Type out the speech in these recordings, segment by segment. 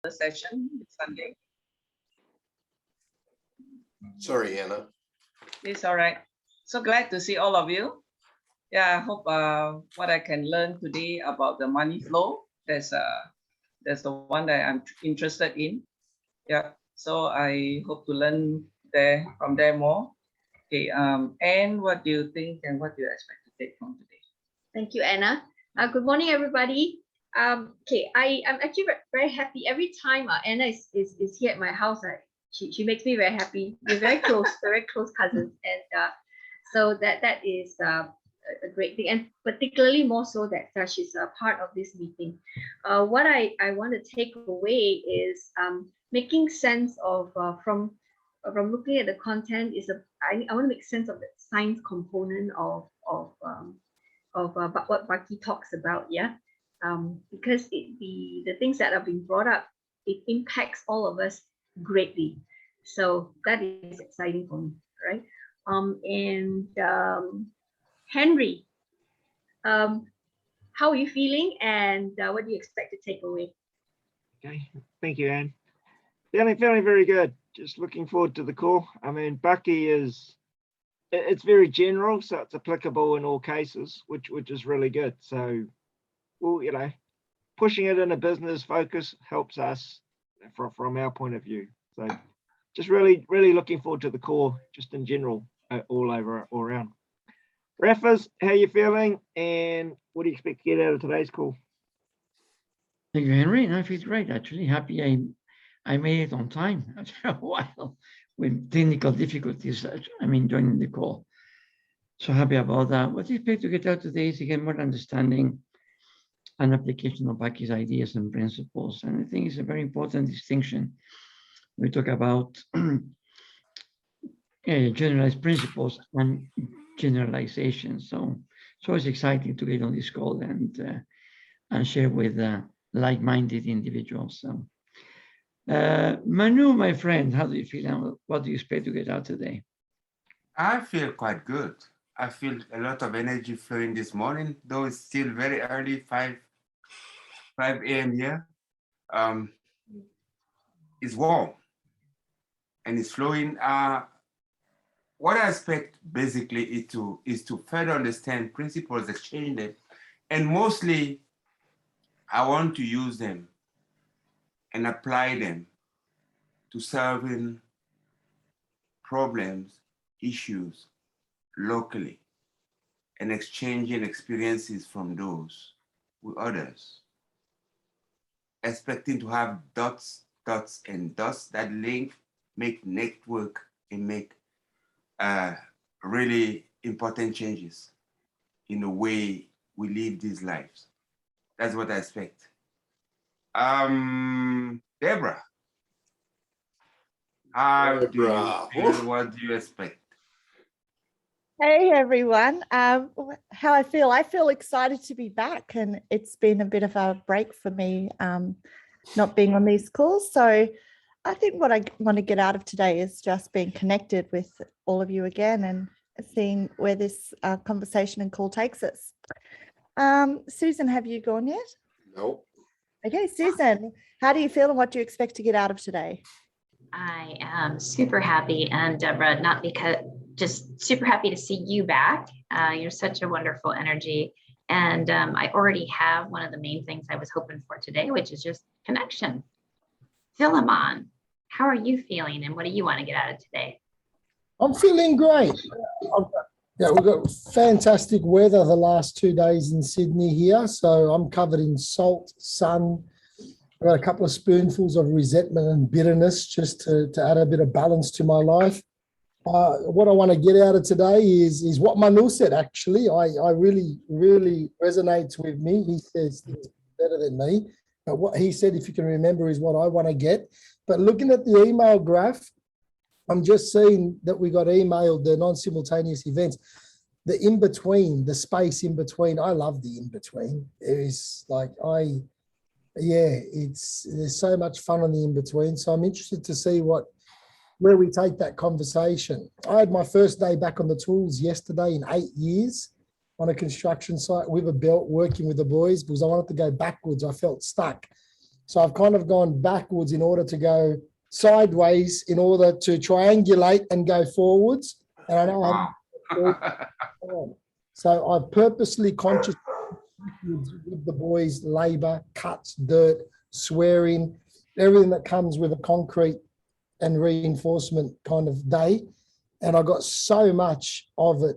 session this Sunday. Sorry, Anna. It's all right. So glad to see all of you. Yeah, I hope what I can learn today about the money flow. That's the one that I'm interested in. Yeah. So I hope to learn from there more. Okay. And what do you think and what do you expect to take from today? Thank you, Anna. Good morning, everybody. Okay, I'm actually very happy every time Anna is here at my house. She makes me very happy. We're very close, very close cousins, and so that is a great thing, and particularly more so that she's a part of this meeting. What I want to take away is making sense of from looking at the content I want to make sense of the science component of what Baki talks about, yeah, because the things that are being brought up, it impacts all of us greatly. So that is exciting for me, right? Henry, how are you feeling, and what do you expect to take away? Okay, thank you, Anne. Feeling very good. Just looking forward to the call. I mean, Baki it's very general, so it's applicable in all cases, which is really good. So, well, pushing it in a business focus helps us from our point of view. So, just really looking forward to the call, just in general, all around. Raffas, how you feeling, and what do you expect to get out of today's call? Thank you, Henry. I feel great, actually. Happy I made it on time after a while with technical difficulties. I'm enjoying the call. So happy about that. What I expect to get out today is to get more understanding and application of Baki's ideas and principles. And I think it's a very important distinction. We talk about generalized principles and generalization. So it's exciting to get on this call and share with like-minded individuals. So, Manu, my friend, how do you feel and what do you expect to get out today? I feel quite good. I feel a lot of energy flowing this morning, though it's still very early, 5 a.m. here. It's warm and it's flowing. What I expect basically is to further understand principles, exchange them, and mostly I want to use them and apply them to solving problems, issues locally, and exchanging experiences from those with others. Expecting to have dots and dots that link, make network, and make really important changes in the way we live these lives. That's what I expect. Deborah, how do you feel? What do you expect? Hey everyone, how I feel excited to be back, and it's been a bit of a break for me not being on these calls. So I think what I want to get out of today is just being connected with all of you again and seeing where this conversation and call takes us. Susan, have you gone yet? Nope. Okay, Susan, how do you feel and what do you expect to get out of today? I am super happy, and Deborah, just super happy to see you back. You're such a wonderful energy. And I already have one of the main things I was hoping for today, which is just connection. Philemon, how are you feeling and what do you want to get out of today? I'm feeling great. Yeah, we've got fantastic weather the last 2 days in Sydney here. So I'm covered in salt, sun. I've got a couple of spoonfuls of resentment and bitterness just to add a bit of balance to my life. What I want to get out of today is what Manu said, actually. I really resonates with me. He says it's better than me. But what he said, if you can remember, is what I want to get. But looking at the email graph, I'm just seeing that we got emailed the non-simultaneous events. The in-between, the space in between, I love the in-between. There's so much fun on the in-between. So I'm interested to see where we take that conversation. I had my first day back on the tools yesterday in 8 years on a construction site with a belt working with the boys because I wanted to go backwards. I felt stuck. So I've kind of gone backwards in order to go sideways in order to triangulate and go forwards. And I know Wow. so I purposely consciously with the boys, labor, cuts, dirt, swearing, everything that comes with a concrete and reinforcement kind of day. And I got so much of it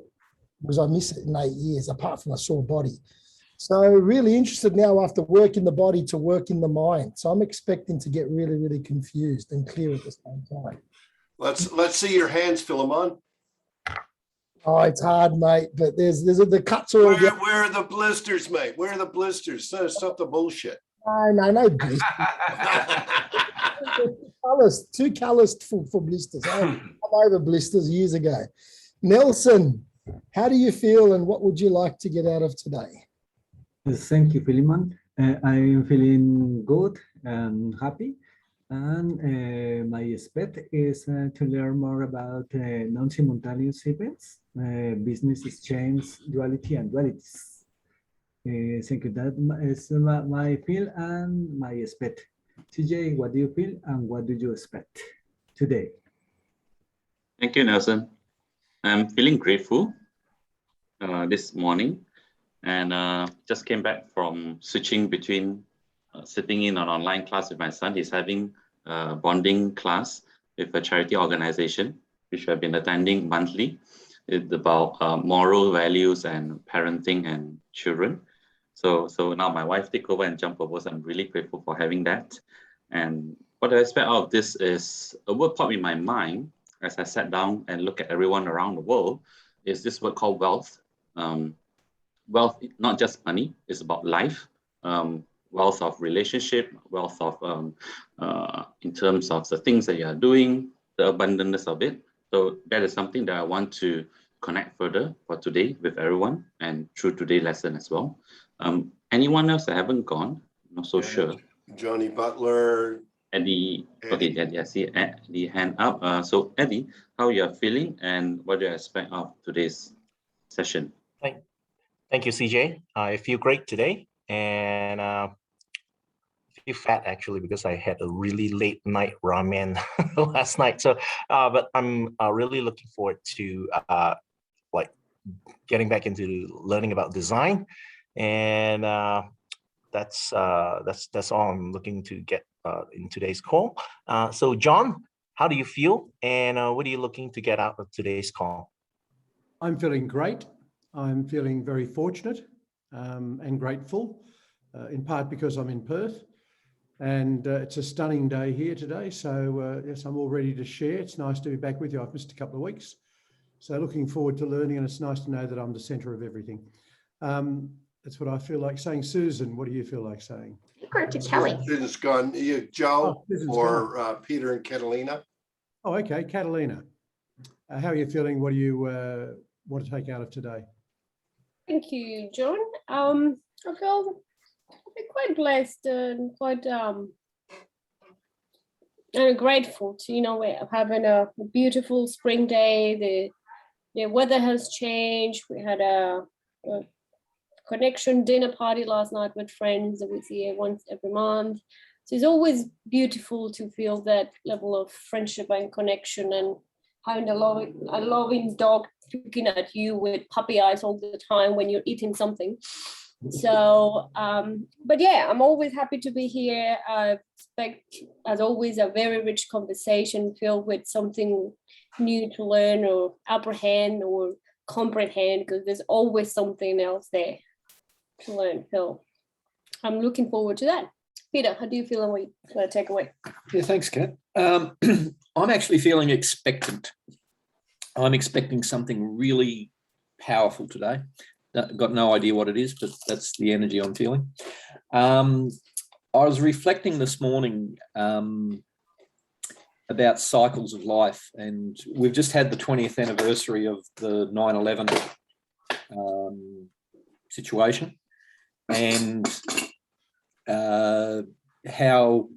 because I miss it in 8 years, apart from a sore body. So really interested now after work in the body to work in the mind. So I'm expecting to get really, really confused and clear at the same time. Let's see your hands, Philemon. Oh, it's hard, mate, but there's the cuts are all Where are the blisters, mate? Where are the blisters? Stop the bullshit. no blisters. Too calloused for blisters. I'm over blisters years ago. Nelson, how do you feel and what would you like to get out of today? Thank you, Philemon. I'm feeling good and happy. And my expect is to learn more about non-simultaneous events, business exchange, duality, and dualities. Thank you. That is my feel and my expect. CJ, what do you feel and what do you expect today? Thank you, Nelson. I'm feeling grateful this morning, and just came back from switching between sitting in an online class with my son. He's having a bonding class with a charity organization, which I've been attending monthly. It's about moral values and parenting and children. So now my wife take over and jump over. So I'm really grateful for having that. And what I expect out of this is a word popped in my mind as I sat down and look at everyone around the world, is this word called wealth. Wealth, not just money, it's about life. Wealth of relationship, wealth of in terms of the things that you are doing, the abundance of it. So that is something that I want to connect further for today with everyone and through today's lesson as well. Anyone else that haven't gone? I'm not so sure. Johnny Butler. Eddie, okay, Eddie, I see Eddie hand up. So Eddie, how you are feeling and what do you expect of today's session? Thank you, CJ. I feel great today, and feel fat actually because I had a really late night ramen last night. So, but I'm really looking forward to like getting back into learning about design, and that's all I'm looking to get in today's call. So, John, how do you feel, and what are you looking to get out of today's call? I'm feeling great. I'm feeling very fortunate and grateful, in part because I'm in Perth. And it's a stunning day here today. So yes, I'm all ready to share. It's nice to be back with you. I've missed a couple of weeks. So looking forward to learning, and it's nice to know that I'm the center of everything. That's what I feel like saying. Susan, what do you feel like saying? Go to Kelly. Susan's gone. Joe Susan's or Peter and Catalina? Oh, okay. Catalina, how are you feeling? What do you want to take out of today? Thank you, John. I feel quite blessed and quite and grateful to we're having a beautiful spring day. The weather has changed. We had a connection dinner party last night with friends that we see once every month. So it's always beautiful to feel that level of friendship and connection, and having a loving dog looking at you with puppy eyes all the time when you're eating something. So, but yeah, I'm always happy to be here. I expect, as always, a very rich conversation filled with something new to learn or apprehend or comprehend, because there's always something else there to learn. So I'm looking forward to that. Peter, how do you feel and what you want to take away? Yeah, thanks, Kat. I'm actually feeling expectant. I'm expecting something really powerful today. Got no idea what it is, but that's the energy I'm feeling. I was reflecting this morning about cycles of life, and we've just had the 20th anniversary of the 9/11 situation, and how,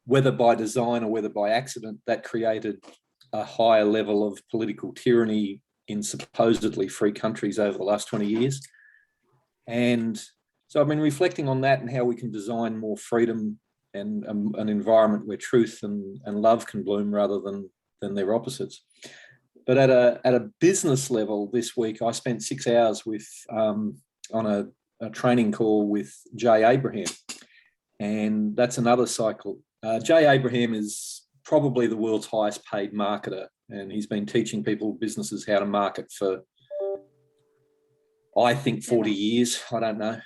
whether by design or whether by accident, that created a higher level of political tyranny in supposedly free countries over the last 20 years. And so I've been reflecting on that and how we can design more freedom an environment where truth and love can bloom rather than their opposites. But at a business level this week, I spent 6 hours with on a training call with Jay Abraham, and that's another cycle. Jay Abraham is probably the world's highest paid marketer, and he's been teaching people, businesses, how to market for, I think, 40 years. I don't know.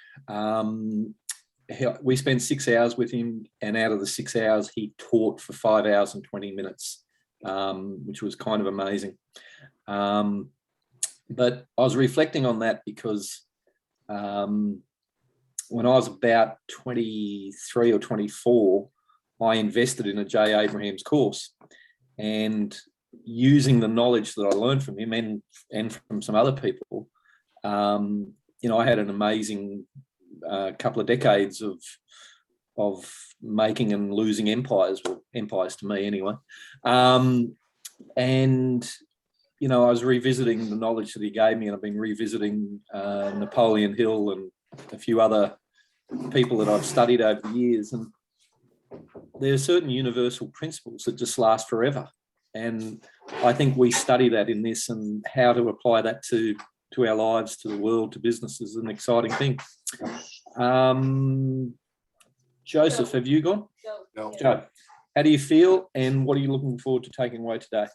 We spent 6 hours with him, and out of the 6 hours, he taught for 5 hours and 20 minutes, which was kind of amazing. But I was reflecting on that because when I was about 23 or 24, I invested in a Jay Abraham's course, and using the knowledge that I learned from him and from some other people, you know, I had an amazing couple of decades of making and losing empires, well, empires to me anyway. And, you know, I was revisiting the knowledge that he gave me, and I've been revisiting Napoleon Hill and a few other people that I've studied over the years. And there are certain universal principles that just last forever. And I think we study that in this, and how to apply that to our lives, to the world, to business is an exciting thing. Joseph, have you gone? No. Joe, how do you feel, and what are you looking forward to taking away today?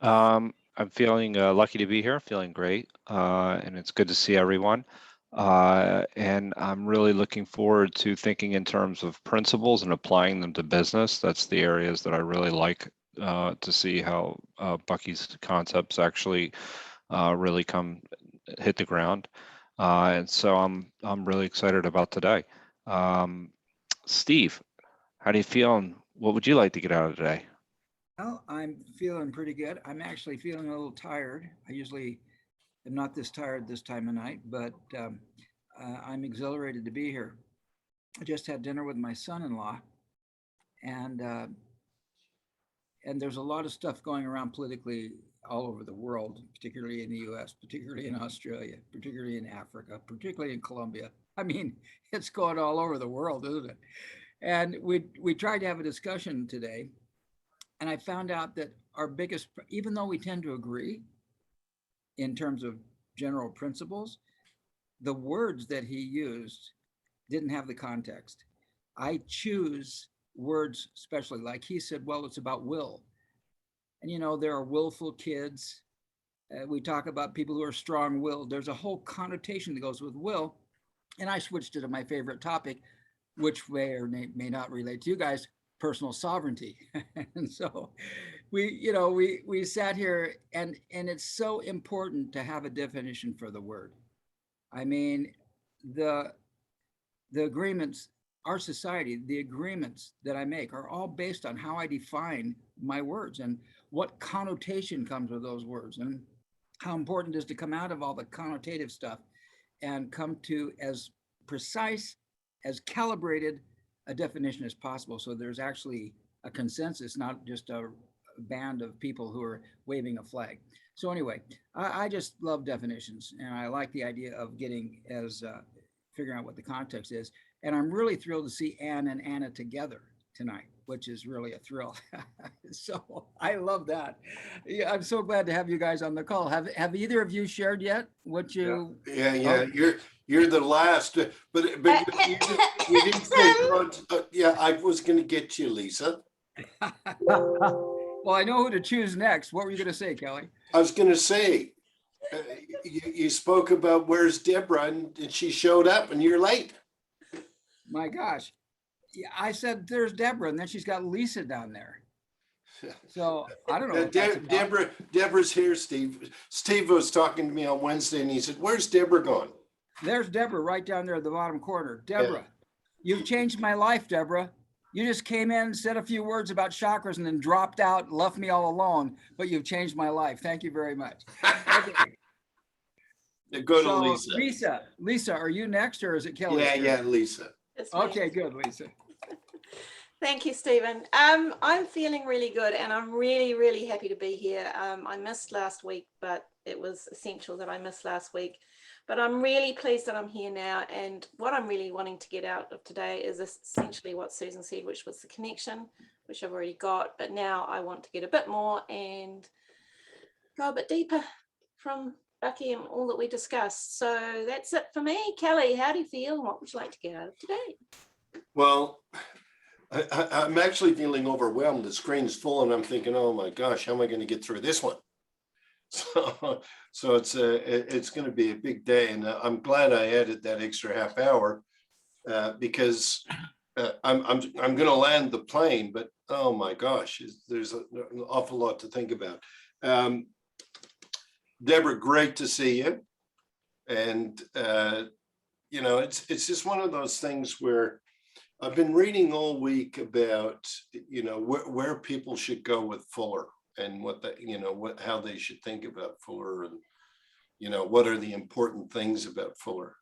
I'm feeling lucky to be here, feeling great, and it's good to see everyone. And I'm really looking forward to thinking in terms of principles and applying them to business. That's the areas that I really like to see how Bucky's concepts actually really hit the ground. And so I'm really excited about today. Steve, how do you feel, and what would you like to get out of today? Well, I'm feeling pretty good. I'm actually feeling a little tired. I usually am not this tired this time of night, but I'm exhilarated to be here. I just had dinner with my son-in-law, and there's a lot of stuff going around politically all over the world, particularly in the US, particularly in Australia, particularly in Africa, particularly in Colombia. I mean, it's going all over the world, isn't it? And we tried to have a discussion today, and I found out that our biggest, even though we tend to agree in terms of general principles, the words that he used didn't have the context. I choose words specially, like he said, well, it's about will. And, you know, there are willful kids. We talk about people who are strong-willed. There's a whole connotation that goes with will. And I switched it to my favorite topic, which may or may not relate to you guys, personal sovereignty. And so we sat here, and it's so important to have a definition for the word. I mean, the agreements, our society, the agreements that I make are all based on how I define my words and what connotation comes with those words, and how important it is to come out of all the connotative stuff and come to as precise, as calibrated a definition as possible. So there's actually a consensus, not just a band of people who are waving a flag. So anyway, I just love definitions, and I like the idea of getting figuring out what the context is. And I'm really thrilled to see Anne and Anna together tonight, which is really a thrill. So I love that. Yeah, I'm so glad to have you guys on the call. Have either of you shared yet what you? Yeah. You're the last, but you didn't say. Yeah, I was going to get you, Lisa. Well, I know who to choose next. What were you going to say, Kelly? I was going to say, you spoke about where's Deborah, and she showed up, and you're late. My gosh. Yeah, I said there's Deborah, and then she's got Lisa down there. So I don't know. Deborah's here, Steve. Steve was talking to me on Wednesday, and he said, where's Deborah gone? There's Deborah right down there at the bottom corner. Deborah, You've changed my life, Deborah. You just came in, said a few words about chakras, and then dropped out, left me all alone, but you've changed my life. Thank you very much. Okay. Go to Lisa. Lisa, are you next, or is it Kelly? Yeah, Lisa. Okay, good, Lisa. Thank you, Stephen. I'm feeling really good, and I'm really, really happy to be here. I missed last week, but it was essential that I missed last week. But I'm really pleased that I'm here now. And what I'm really wanting to get out of today is essentially what Susan said, which was the connection, which I've already got. But now I want to get a bit more and go a bit deeper from Bucky and all that we discussed. So that's it for me. Kelly, how do you feel? What would you like to get out of today? Well, I'm actually feeling overwhelmed. The screen's full and I'm thinking, oh my gosh, how am I going to get through this one? So it's going to be a big day, and I'm glad I added that extra half hour because I'm going to land the plane, but oh my gosh, there's an awful lot to think about. Deborah, great to see you, and you know, it's just one of those things where I've been reading all week about, you know, where people should go with Fuller and what the, you know, how they should think about Fuller, and, you know, what are the important things about Fuller.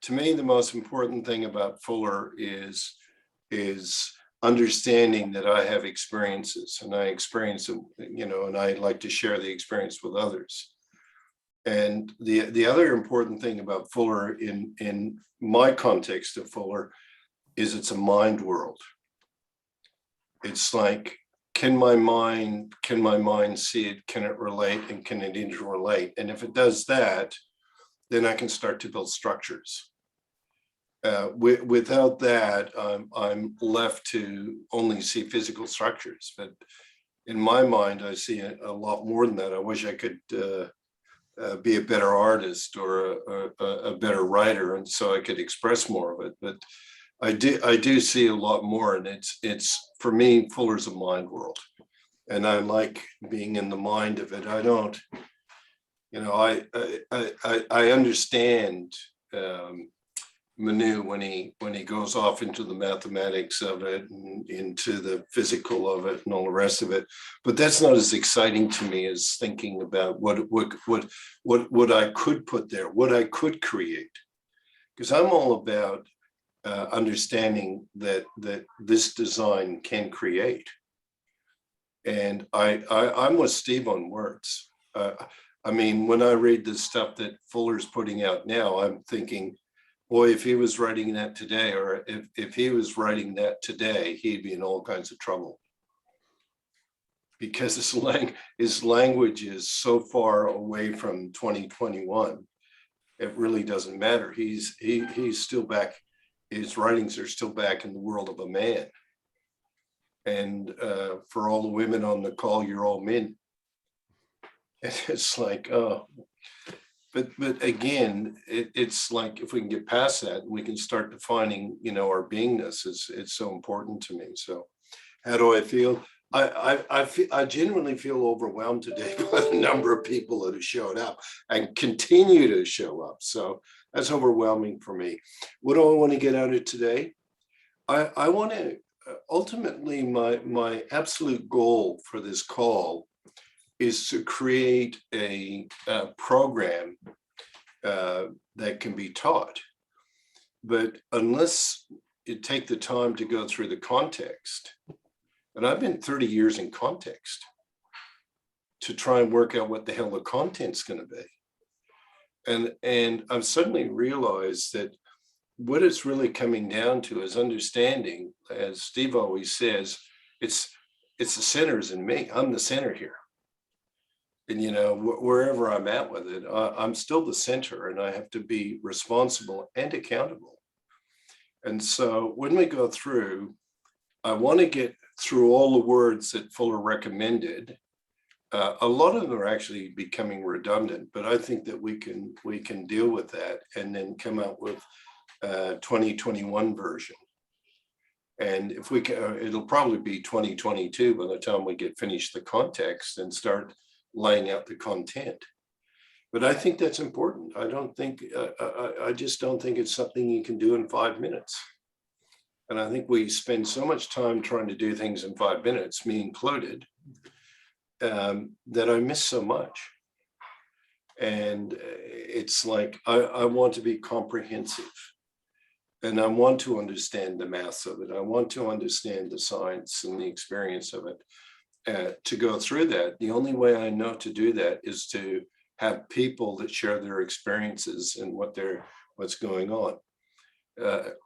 To me, the most important thing about Fuller is understanding that I have experiences and I experience them, you know, and I like to share the experience with others. And the other important thing about Fuller in my context of Fuller is it's a mind world. It's like, can my mind see it? Can it relate? And can it interrelate? And if it does that, then I can start to build structures. Without that, I'm left to only see physical structures. But in my mind, I see a lot more than that. I wish I could be a better artist or a better writer, and so I could express more of it. But I do see a lot more, and it's for me, Fuller's a mind world, and I like being in the mind of it. I don't, you know, I understand Manu when he goes off into the mathematics of it and into the physical of it and all the rest of it, but that's not as exciting to me as thinking about what I could put there, what I could create, because I'm all about understanding that this design can create. And I'm with Steve on words. I mean, when I read the stuff that Fuller's putting out now, I'm thinking, boy, if he was writing that today, or if he was writing that today, he'd be in all kinds of trouble. Because his language is so far away from 2021, it really doesn't matter. He's still back. His writings are still back in the world of a man. And for all the women on the call, you're all men. And it's like, oh, but again, it's like if we can get past that, we can start defining, you know, our beingness. It's so important to me. So, how do I feel? I genuinely feel overwhelmed today by the number of people that have showed up and continue to show up. So that's overwhelming for me. What do I want to get out of today? I want to ultimately my absolute goal for this call is to create a program that can be taught. But unless you take the time to go through the context, and I've been 30 years in context to try and work out what the hell the content's going to be. And I've suddenly realized that what it's really coming down to is understanding, as Steve always says, it's the center's in me. I'm the center here. And, you know, wherever I'm at with it, I'm still the center, and I have to be responsible and accountable. And so when we go through, I want to get through all the words that Fuller recommended. A lot of them are actually becoming redundant, but I think that we can deal with that and then come out with a 2021 version. And if we can, it'll probably be 2022 by the time we get finished the context and start laying out the content. But I think that's important. I don't think, I just don't think it's something you can do in 5 minutes. And I think we spend so much time trying to do things in 5 minutes, me included, that I miss so much. And it's like, I want to be comprehensive. And I want to understand the maths of it. I want to understand the science and the experience of it. To go through that, the only way I know to do that is to have people that share their experiences and what's going on.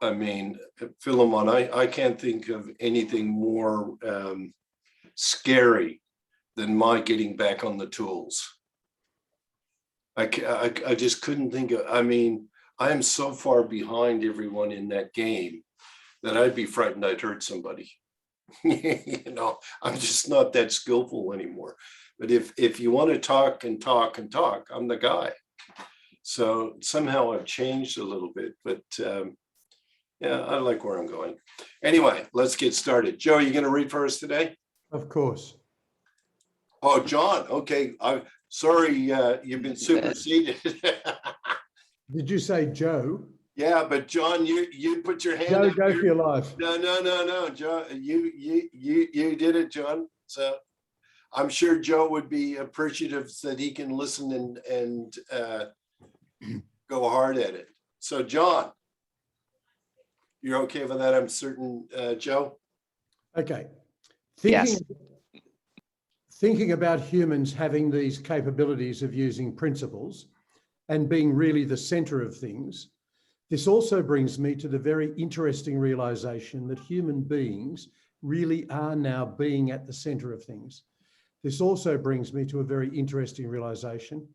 I mean, Philemon, I can't think of anything more scary than my getting back on the tools. I just couldn't think of, I mean, I am so far behind everyone in that game that I'd be frightened I'd hurt somebody. You know, I'm just not that skillful anymore. But if you want to talk and talk and talk, I'm the guy. So somehow I've changed a little bit, but yeah, I like where I'm going. Anyway, let's get started. Joe, you going to read for us today? Of course. Oh, John. Okay. I'm sorry. You've been superseded. Did you say Joe? Yeah, but John, you put your hand Joe, up go here. for your life. No, John, you did it, John. So I'm sure Joe would be appreciative that he can listen and go hard at it. So John, you're okay with that? I'm certain, Joe. Okay. Yes. Thinking about humans having these capabilities of using principles and being really the center of things, this also brings me to the very interesting realization that human beings really are now being at the center of things. This also brings me to a very interesting realization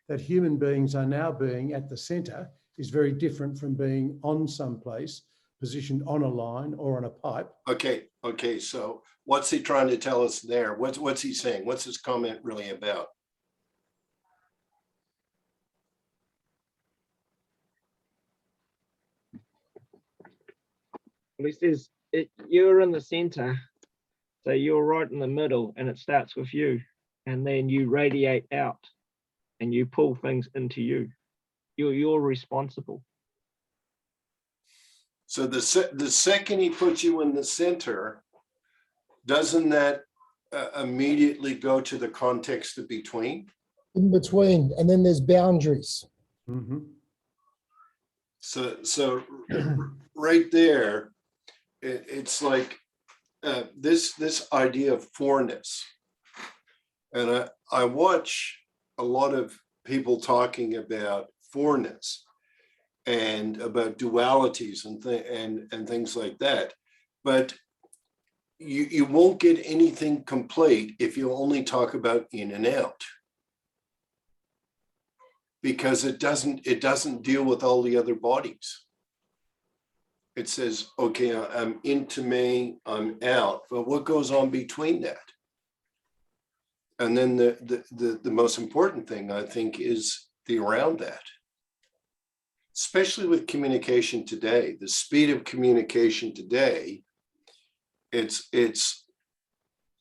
that human beings are now being at the center is very different from being on someplace, positioned on a line or on a pipe. Okay. So what's he trying to tell us there? What's he saying? What's his comment really about? He says you're in the center, so you're right in the middle, and it starts with you, and then you radiate out, and you pull things into you. You're responsible. So the second he puts you in the center, doesn't that immediately go to the context of between? In between, and then there's boundaries. Mm-hmm. So right there, it's like this idea of fourness. And I watch a lot of people talking about fourness and about dualities and things like that. But you won't get anything complete if you only talk about in and out, because it doesn't deal with all the other bodies. It says, okay, I'm into me, I'm out, but what goes on between that? And then the most important thing, I think, is the around that. Especially with communication today, the speed of communication today, it's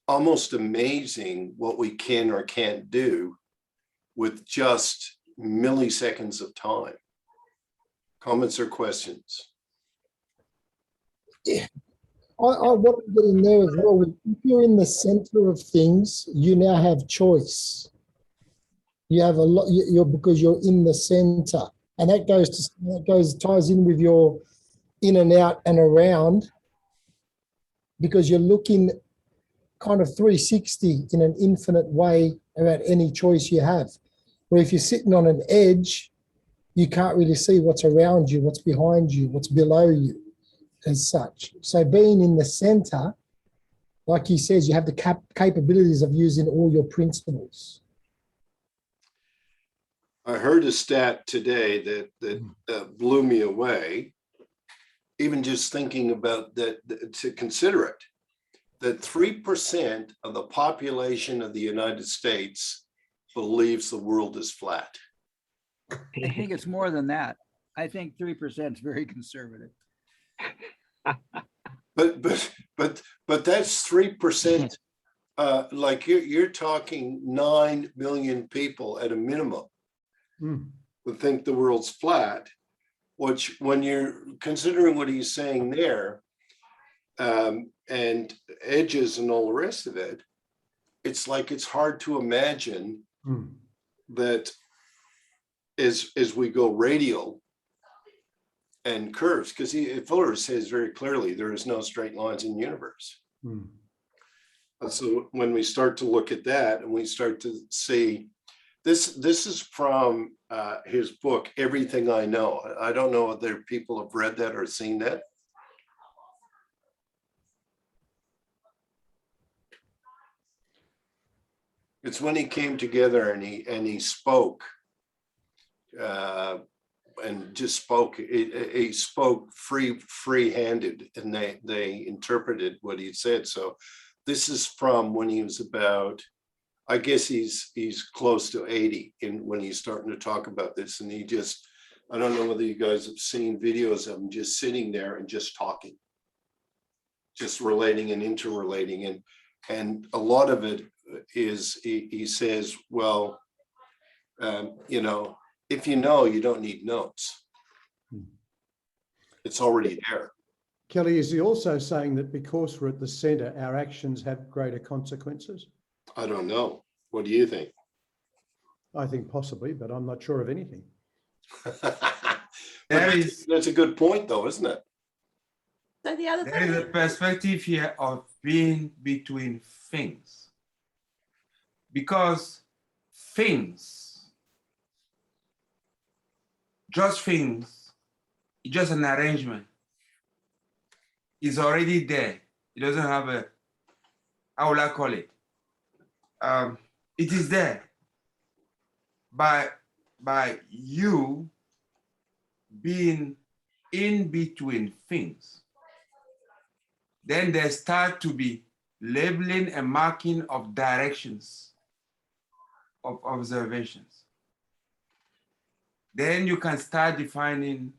almost amazing what we can or can't do with just milliseconds of time. Comments or questions? Yeah. I want to get in there as well. If you're in the center of things, you now have choice. You have a lot. Because you're in the center, and that ties in with your in and out and around, because you're looking kind of 360 in an infinite way about any choice you have. Where if you're sitting on an edge, you can't really see what's around you, what's behind you, what's below you, as such. So being in the center, like he says, you have the capabilities of using all your principles. I heard a stat today that blew me away, even just thinking about that, to consider it, that 3% of the population of the United States believes the world is flat. I think it's more than that. I think 3% is very conservative. But that's 3%. Like you're talking 9 million people at a minimum who think the world's flat. Which, when you're considering what he's saying there, and edges and all the rest of it, it's like it's hard to imagine that as we go radial and curves, because Fuller says very clearly there is no straight lines in the universe. So when we start to look at that and we start to see This is from his book, Everything I Know. I don't know whether people have read that or seen that. It's when he came together and he spoke and just spoke. He spoke free-handed, and they interpreted what he said. So this is from when he was about, I guess he's close to 80 when he's starting to talk about this. And he just, I don't know whether you guys have seen videos of him just sitting there and just talking, just relating and interrelating. And a lot of it is, he says, well, you know, if you know, you don't need notes. It's already there. Kelly, is he also saying that because we're at the center, our actions have greater consequences? I don't know. What do you think? I think possibly, but I'm not sure of anything. That's a good point, though, isn't it? So the other There is a perspective here of being between things. Because things, just things, it's just an arrangement. It's already there. It doesn't have a, how will I call it? It is there. By you being in between things, then there start to be labeling and marking of directions of observations. Then you can start defining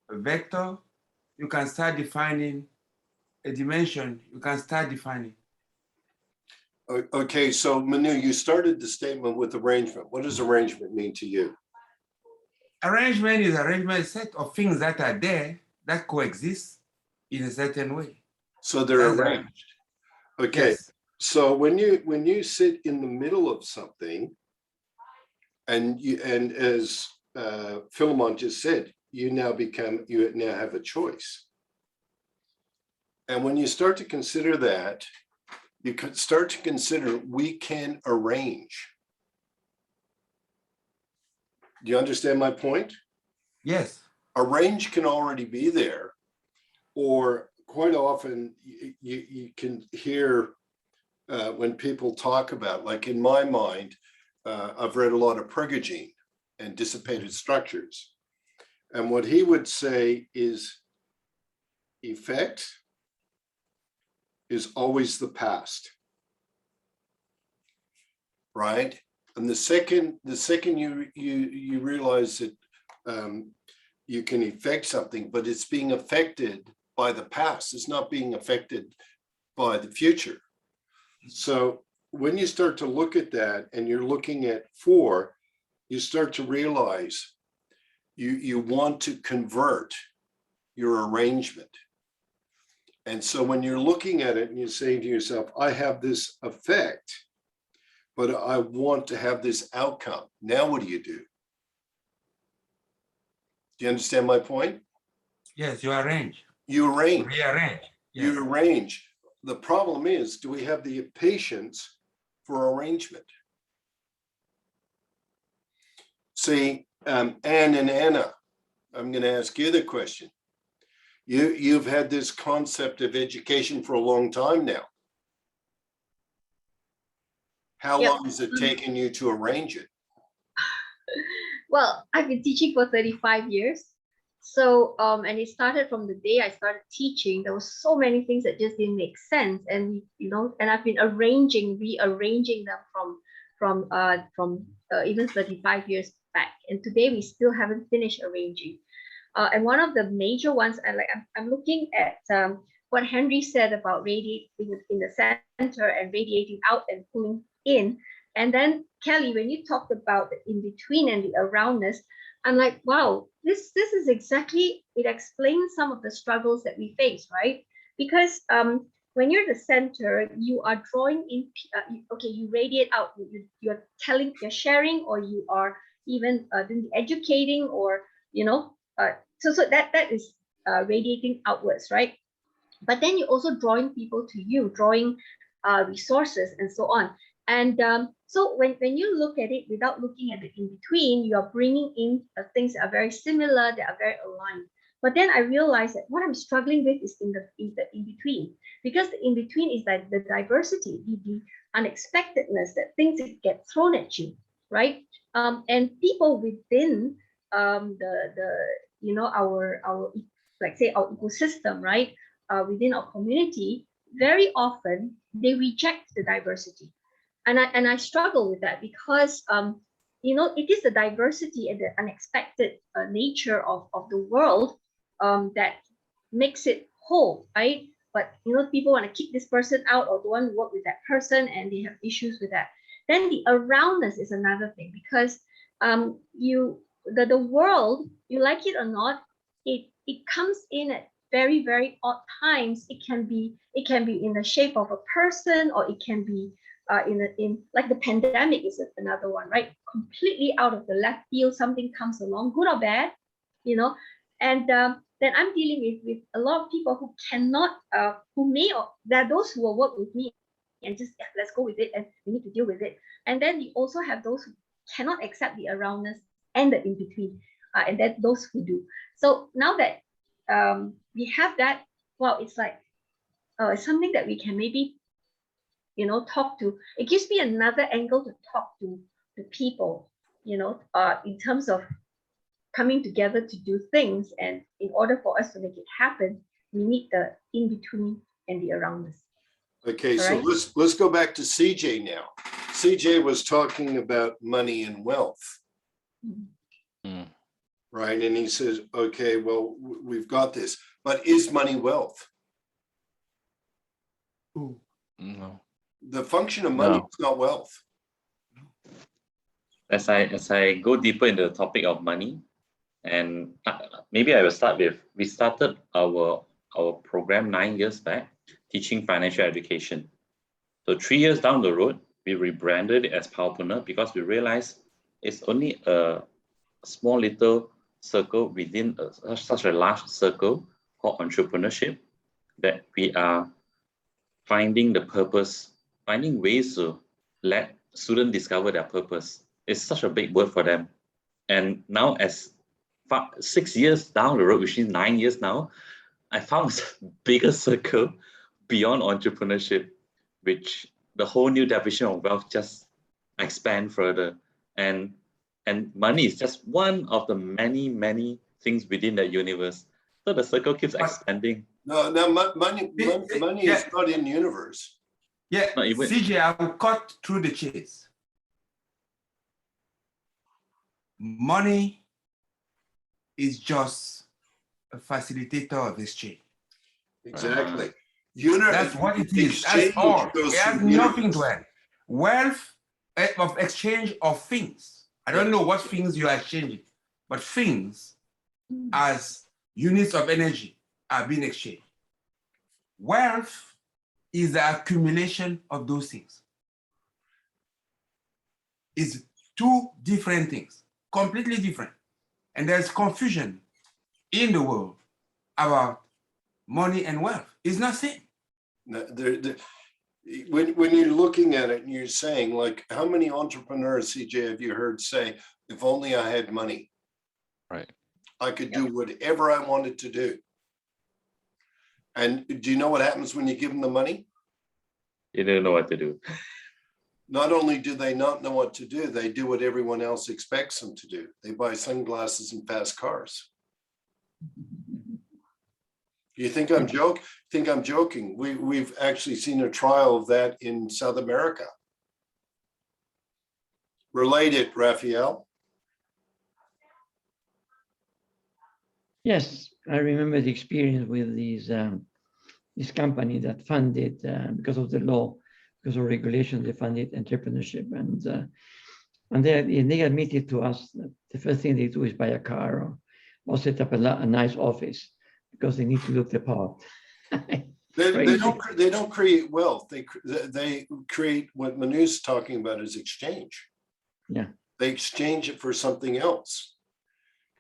a vector, you can start defining a dimension, you can start defining. Okay, so Manu, you started the statement with arrangement. What does arrangement mean to you? Arrangement is arrangement, a set of things that are there that coexist in a certain way. So they're That's arranged. Okay, yes. So when you sit in the middle of something, and as Philemon just said, you now have a choice. And when you start to consider that, you can start to consider we can arrange. Do you understand my point? Yes. Arrange can already be there, or quite often you can hear when people talk about, like in my mind, I've read a lot of Prigogine and dissipated structures. And what he would say is effect is always the past, right? And the second you realize that you can affect something, but it's being affected by the past, it's not being affected by the future. So when you start to look at that and you're looking at 4, you start to realize you want to convert your arrangement. And so when you're looking at it and you're saying to yourself, I have this effect, but I want to have this outcome. Now what do? Do you understand my point? Yes, you arrange. You arrange. Rearrange. Yes. You arrange. The problem is, do we have the patience for arrangement? See, Anne and Anna, I'm going to ask you the question. You've had this concept of education for a long time now. How long has it taken you to arrange it? Well, I've been teaching for 35 years. So, and it started from the day I started teaching. There were so many things that just didn't make sense. And, you know, and I've been rearranging them from even 35 years back. And today we still haven't finished arranging. And one of the major ones, I'm looking at what Henry said about radiating in the center and radiating out and pulling in. And then Kelly, when you talked about the in-between and the aroundness, I'm like, wow, this is exactly, it explains some of the struggles that we face, right? Because when you're the center, you are drawing in, okay, you radiate out, you're sharing, or you are even educating, or, you know, so that is radiating outwards, right? But then you're also drawing people to you, drawing resources and so on. And so when you look at it without looking at the in-between, you are bringing in things that are very similar, that are very aligned. But then I realized that what I'm struggling with is in the in-between, because the in-between is like the diversity, the unexpectedness, that things get thrown at you, right? And people within our like say our ecosystem, right? Within our community, very often they reject the diversity. And I struggle with that because it is the diversity and the unexpected nature of the world that makes it whole, right? But people want to kick this person out or don't want to work with that person, and they have issues with that. Then the aroundness is another thing, because the world, you like it or not, it comes in at very, very odd times. It can be in the shape of a person, or it can be in like the pandemic is another one, right? Completely out of the left field, something comes along, good or bad, and then I'm dealing with a lot of people who cannot, there are those who will work with me and just let's go with it, and we need to deal with it. And then you also have those who cannot accept the aroundness and the in-between, and then those who do. So now that we have that, well, it's like it's something that we can maybe talk to. It gives me another angle to talk to the people, in terms of coming together to do things. And in order for us to make it happen, we need the in-between and the aroundness. Okay, All so right? let's go back to CJ now. CJ was talking about money and wealth, right? And he says, okay, well, we've got this, but is money wealth? No. The function of money is not wealth. As I go deeper into the topic of money, and maybe I will start with, we started our program 9 years back, teaching financial education. So 3 years down the road, we rebranded it as Powerpreneur because we realized it's only a small little circle within such a large circle called entrepreneurship, that we are finding the purpose, finding ways to let students discover their purpose. It's such a big word for them. And now as 6 years down the road, which is 9 years now, I found a bigger circle beyond entrepreneurship, which the whole new definition of wealth just expand further. And money is just one of the many, many things within the universe. So the circle keeps expanding. No, money is not in the universe. Yeah, CJ, I will cut through the chase. Money is just a facilitator of exchange. Exactly. That's what it is. That's all. It has nothing to add. Wealth of exchange of things. I don't know what things you are exchanging, but things as units of energy are being exchanged. Wealth is the accumulation of those things. It's two different things, completely different. And there's confusion in the world about money and wealth. It's not same. When you're looking at it and you're saying, like, how many entrepreneurs, CJ, have you heard say, if only I had money, right, I could do whatever I wanted to do? And do you know what happens when you give them the money? You don't know what to do. Not only do they not know what to do, they do what everyone else expects them to do. They buy sunglasses and fast cars. You think I'm joking? We've actually seen a trial of that in South America. Relate it, Raphael. Yes, I remember the experience with this company that funded, because of the law, because of regulation, they funded entrepreneurship, and they admitted to us that the first thing they do is buy a car or set up a nice office, because they need to look the part. They don't create wealth. They create what Manu's talking about is exchange. Yeah. They exchange it for something else.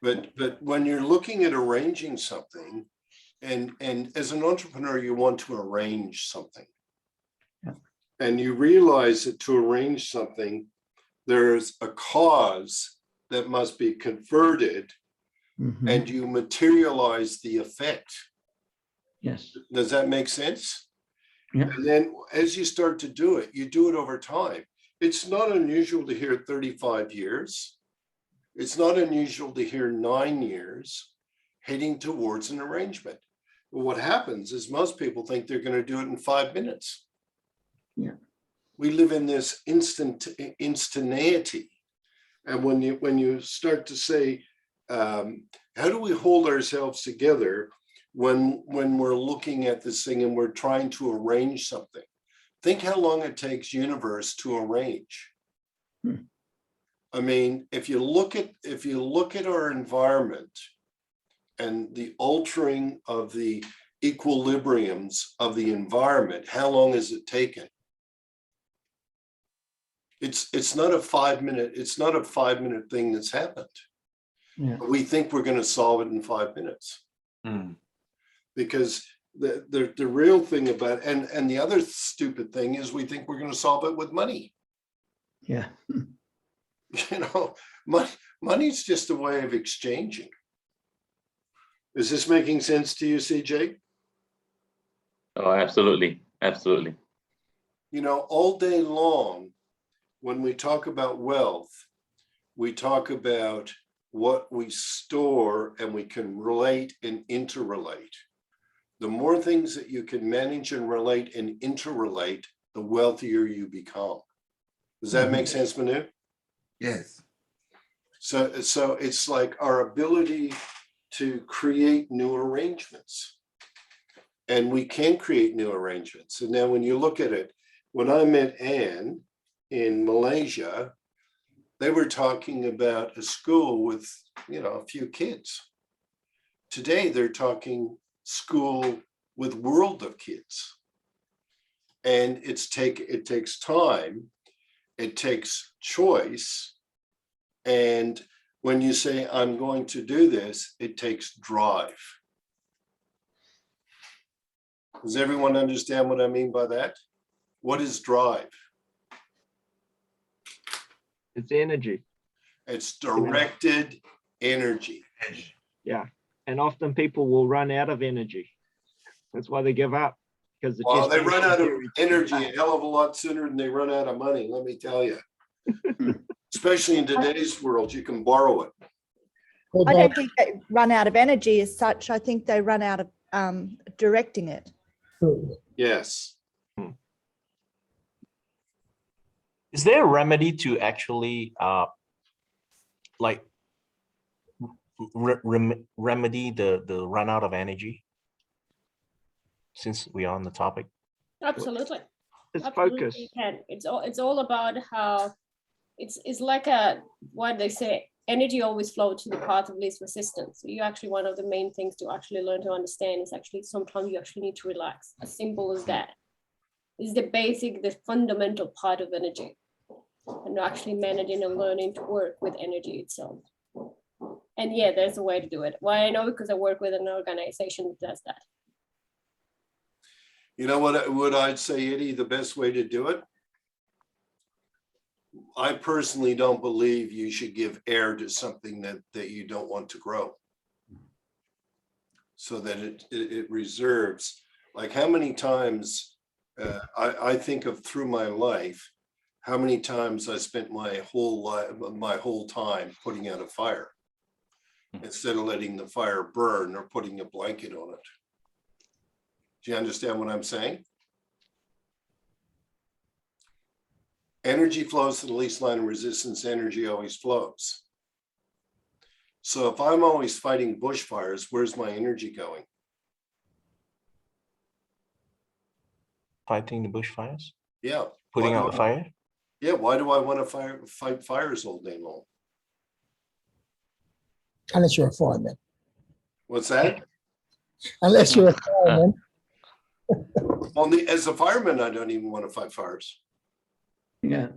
But when you're looking at arranging something, and as an entrepreneur, you want to arrange something. Yeah. and you realize that to arrange something, there's a cause that must be converted, Mhm. and you materialize the effect. Yes. Does that make sense? Yeah. And then as you start to do it, you do it over time. It's not unusual to hear 35 years. It's not unusual to hear 9 years heading towards an arrangement. But what happens is most people think they're going to do it in 5 minutes. Yeah. We live in this instantaneity. And when you start to say, how do we hold ourselves together when we're looking at this thing and we're trying to arrange something? Think how long it takes universe to arrange. I mean, if you look at our environment and the altering of the equilibriums of the environment, how long has it taken? It's not a 5 minute, it's not a 5 minute thing that's happened. Yeah. We think we're going to solve it in 5 minutes. Because the real thing about, and the other stupid thing is we think we're going to solve it with money. Yeah. You know, money's just a way of exchanging. Is this making sense to you, CJ? Oh, absolutely. Absolutely. You know, all day long, when we talk about wealth, we talk about what we store and we can relate and interrelate. The more things that you can manage and relate and interrelate, the wealthier you become. Does that make sense, Manu? Yes. So it's like our ability to create new arrangements. And we can create new arrangements. And now when you look at it, when I met Anne in Malaysia, they were talking about a school with, you know, a few kids. Today, they're talking school with world of kids. And it takes time, it takes choice. And when you say, I'm going to do this, it takes drive. Does everyone understand what I mean by that? What is drive? It's energy. It's directed energy. Yeah. And often people will run out of energy. That's why they give up. Because Well, they run out of energy a hell of a lot sooner than they run out of money, let me tell you. Especially in today's world, you can borrow it. I don't think they run out of energy as such. I think they run out of directing it. Yes. Is there a remedy to actually like remedy the run out of energy? Since we are on the topic. Absolutely. It's Absolutely focus. you can. It's all about how it's like what they say, energy always flows to the path of least resistance. So you actually, one of the main things to actually learn to understand is actually sometimes you actually need to relax. As simple as that. Is the basic, the fundamental part of energy. And actually managing and learning to work with energy itself. And yeah, there's a way to do it. Why I know, because I work with an organization that does that. You know what I'd say, Eddie, the best way to do it? I personally don't believe you should give air to something that you don't want to grow. So that it reserves, like how many times I think of through my life, how many times I spent my whole time putting out a fire instead of letting the fire burn or putting a blanket on it. Do you understand what I'm saying? Energy flows to the least line of resistance, energy always flows. So if I'm always fighting bushfires, where's my energy going? Fighting the bushfires? Yeah. Putting out the fire? Yeah, why do I want to fight fires all day long? Unless you're a fireman. What's that? Unless you're a fireman. Well, as a fireman, I don't even want to fight fires. Yeah.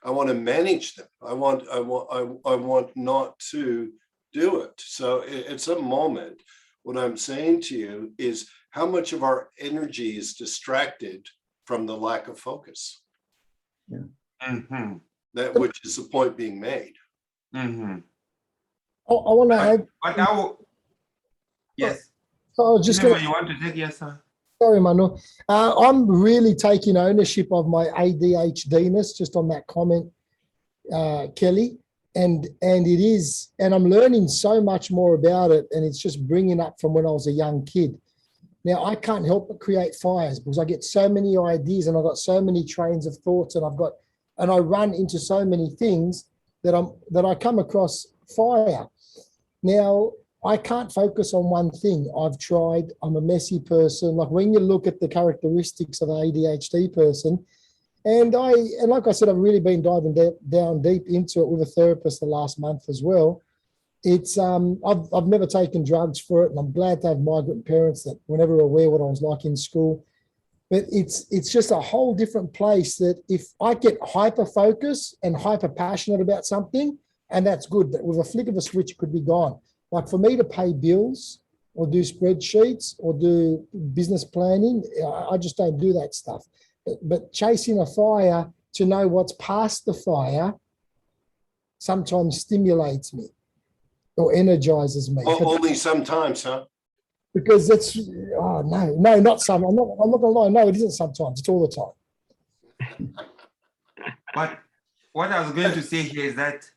I want to manage them. I want not to do it. So it's a moment. What I'm saying to you is how much of our energy is distracted from the lack of focus. Mm-hmm. That which is the point being made. Mm-hmm. I want to add. But I will, yes. I was just going You want to take, yes, sir. Sorry, Manu. I'm really taking ownership of my ADHDness just on that comment, Kelly. And it is, and I'm learning so much more about it. And it's just bringing up from when I was a young kid. Now, I can't help but create fires because I get so many ideas and I've got so many trains of thoughts and I run into so many things that I come across fire. Now, I can't focus on one thing. I've tried. I'm a messy person. Like when you look at the characteristics of an ADHD person, and like I said, I've really been diving down deep into it with a therapist the last month as well. It's I've never taken drugs for it, and I'm glad to have migrant parents that were never aware what I was like in school. But it's just a whole different place that if I get hyper focused and hyper passionate about something, and that's good, that with a flick of a switch, it could be gone. Like for me to pay bills or do spreadsheets or do business planning, I just don't do that stuff. But chasing a fire to know what's past the fire sometimes stimulates me or energizes me. Only sometimes, huh? Because it's, no, not some. I'm not gonna lie. No, it isn't sometimes. It's all the time. But what I was going to say here is that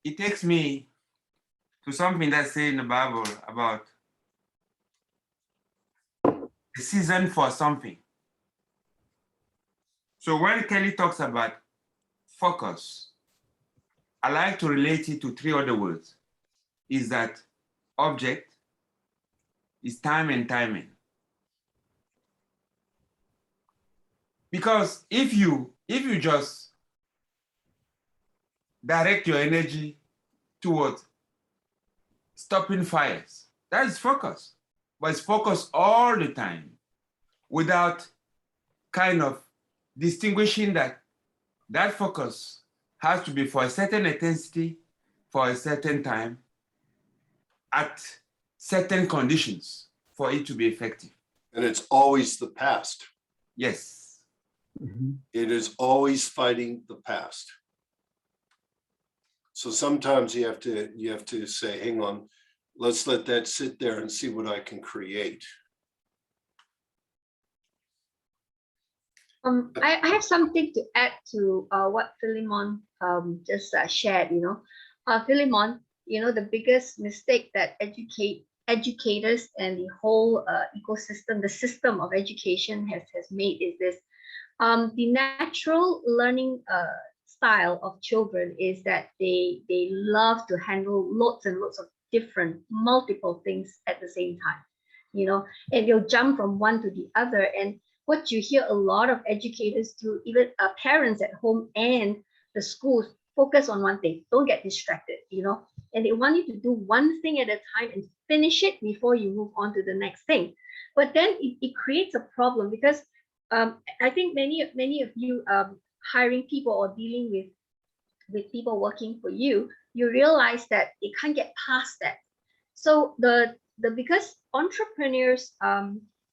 it takes me to something that's said in the Bible about a season for something. So when Kelly talks about focus, I like to relate it to three other words. Is that object, is time and timing. Because if you just direct your energy towards stopping fires, that is focus. But it's focus all the time without kind of distinguishing that focus has to be for a certain intensity, for a certain time, at certain conditions for it to be effective. And it's always the past. Yes. Mm-hmm. It is always fighting the past. So sometimes you have to say, hang on, let's let that sit there and see what I can create. I have something to add to what Philemon just shared. Philemon, the biggest mistake that educators and the whole ecosystem, the system of education has made is this. The natural learning style of children is that they love to handle lots and lots of different multiple things at the same time, and they'll jump from one to the other. And what you hear a lot of educators do, even parents at home and the schools, focus on one thing, don't get distracted, and they want you to do one thing at a time and finish it before you move on to the next thing. But then it creates a problem because I think many of you hiring people or dealing with people working for you, you realize that they can't get past that. So because entrepreneurs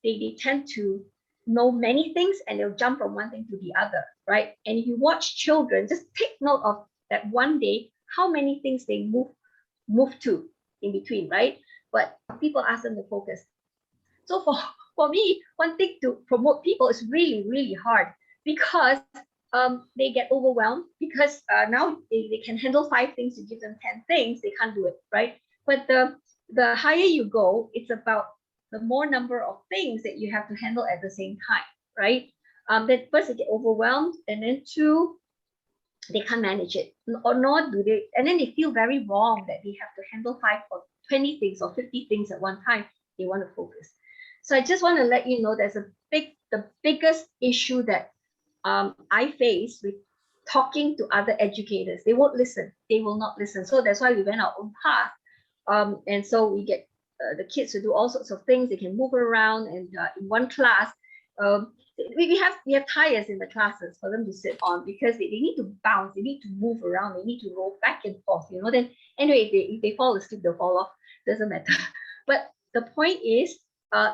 they tend to know many things and they'll jump from one thing to the other, right? And if you watch children, just take note of that one day, how many things they move to in between, right? But people ask them to focus. So for me, one thing to promote people is really, really hard because they get overwhelmed because now they can handle 5 things, you give them 10 things, they can't do it, right? But the higher you go, it's about the more number of things that you have to handle at the same time, right? Then first they get overwhelmed, and then 2, they can't manage it, or nor do they, and then they feel very wrong that they have to handle 5 or 20 things or 50 things at one time. They want to focus. So I just want to let you know there's the biggest issue that I face with talking to other educators. They won't listen. They will not listen. So that's why we went our own path. And so we get the kids to do all sorts of things. They can move around, and in one class, we have tires in the classes for them to sit on because they need to bounce, they need to move around, they need to roll back and forth. Then anyway, if they fall asleep, they'll fall off. Doesn't matter. But the point is,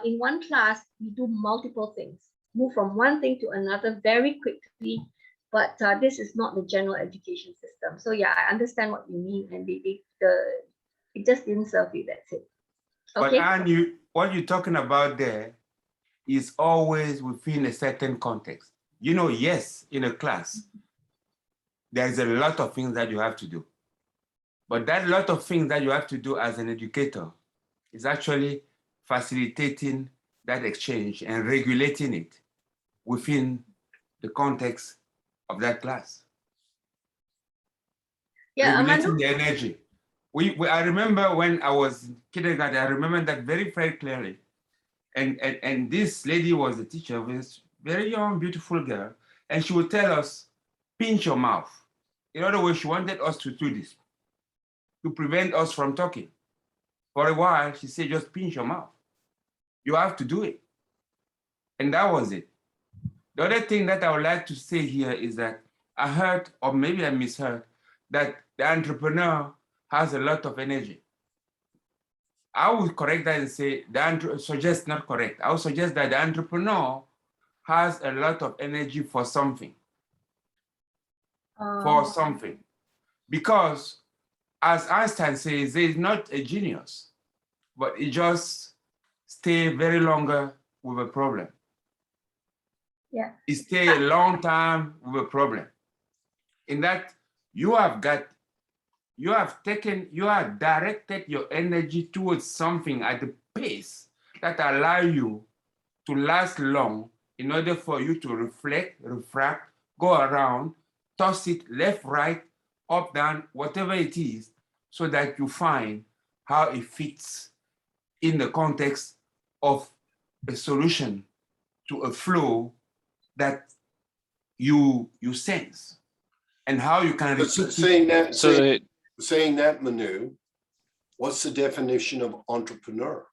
in one class, we do multiple things, move from one thing to another very quickly, but this is not the general education system. So yeah, I understand what you mean, and it just didn't serve you. That's it. But Okay. what you're talking about there is always within a certain context. You know, yes, in a class, there's a lot of things that you have to do. But that lot of things that you have to do as an educator is actually facilitating that exchange and regulating it within the context of that class. Yeah, regulating the energy. I remember when I was in kindergarten, I remember that very, very clearly. And this lady was a teacher, was very young, beautiful girl, and she would tell us, pinch your mouth. In other words, she wanted us to do this, to prevent us from talking. For a while, she said, just pinch your mouth. You have to do it. And that was it. The other thing that I would like to say here is that I heard, or maybe I misheard, that the entrepreneur has a lot of energy. I would correct that and say, suggest not correct. I would suggest that the entrepreneur has a lot of energy for something. Because as Einstein says, there is not a genius, but it just stay very longer with a problem. Yeah. It stay a long time with a problem. In that you have directed your energy towards something at the pace that allow you to last long in order for you to reflect, refract, go around, toss it left, right, up, down, whatever it is, so that you find how it fits in the context of a solution to a flow that you sense, and how you can repeat saying that, Manu, what's the definition of entrepreneur?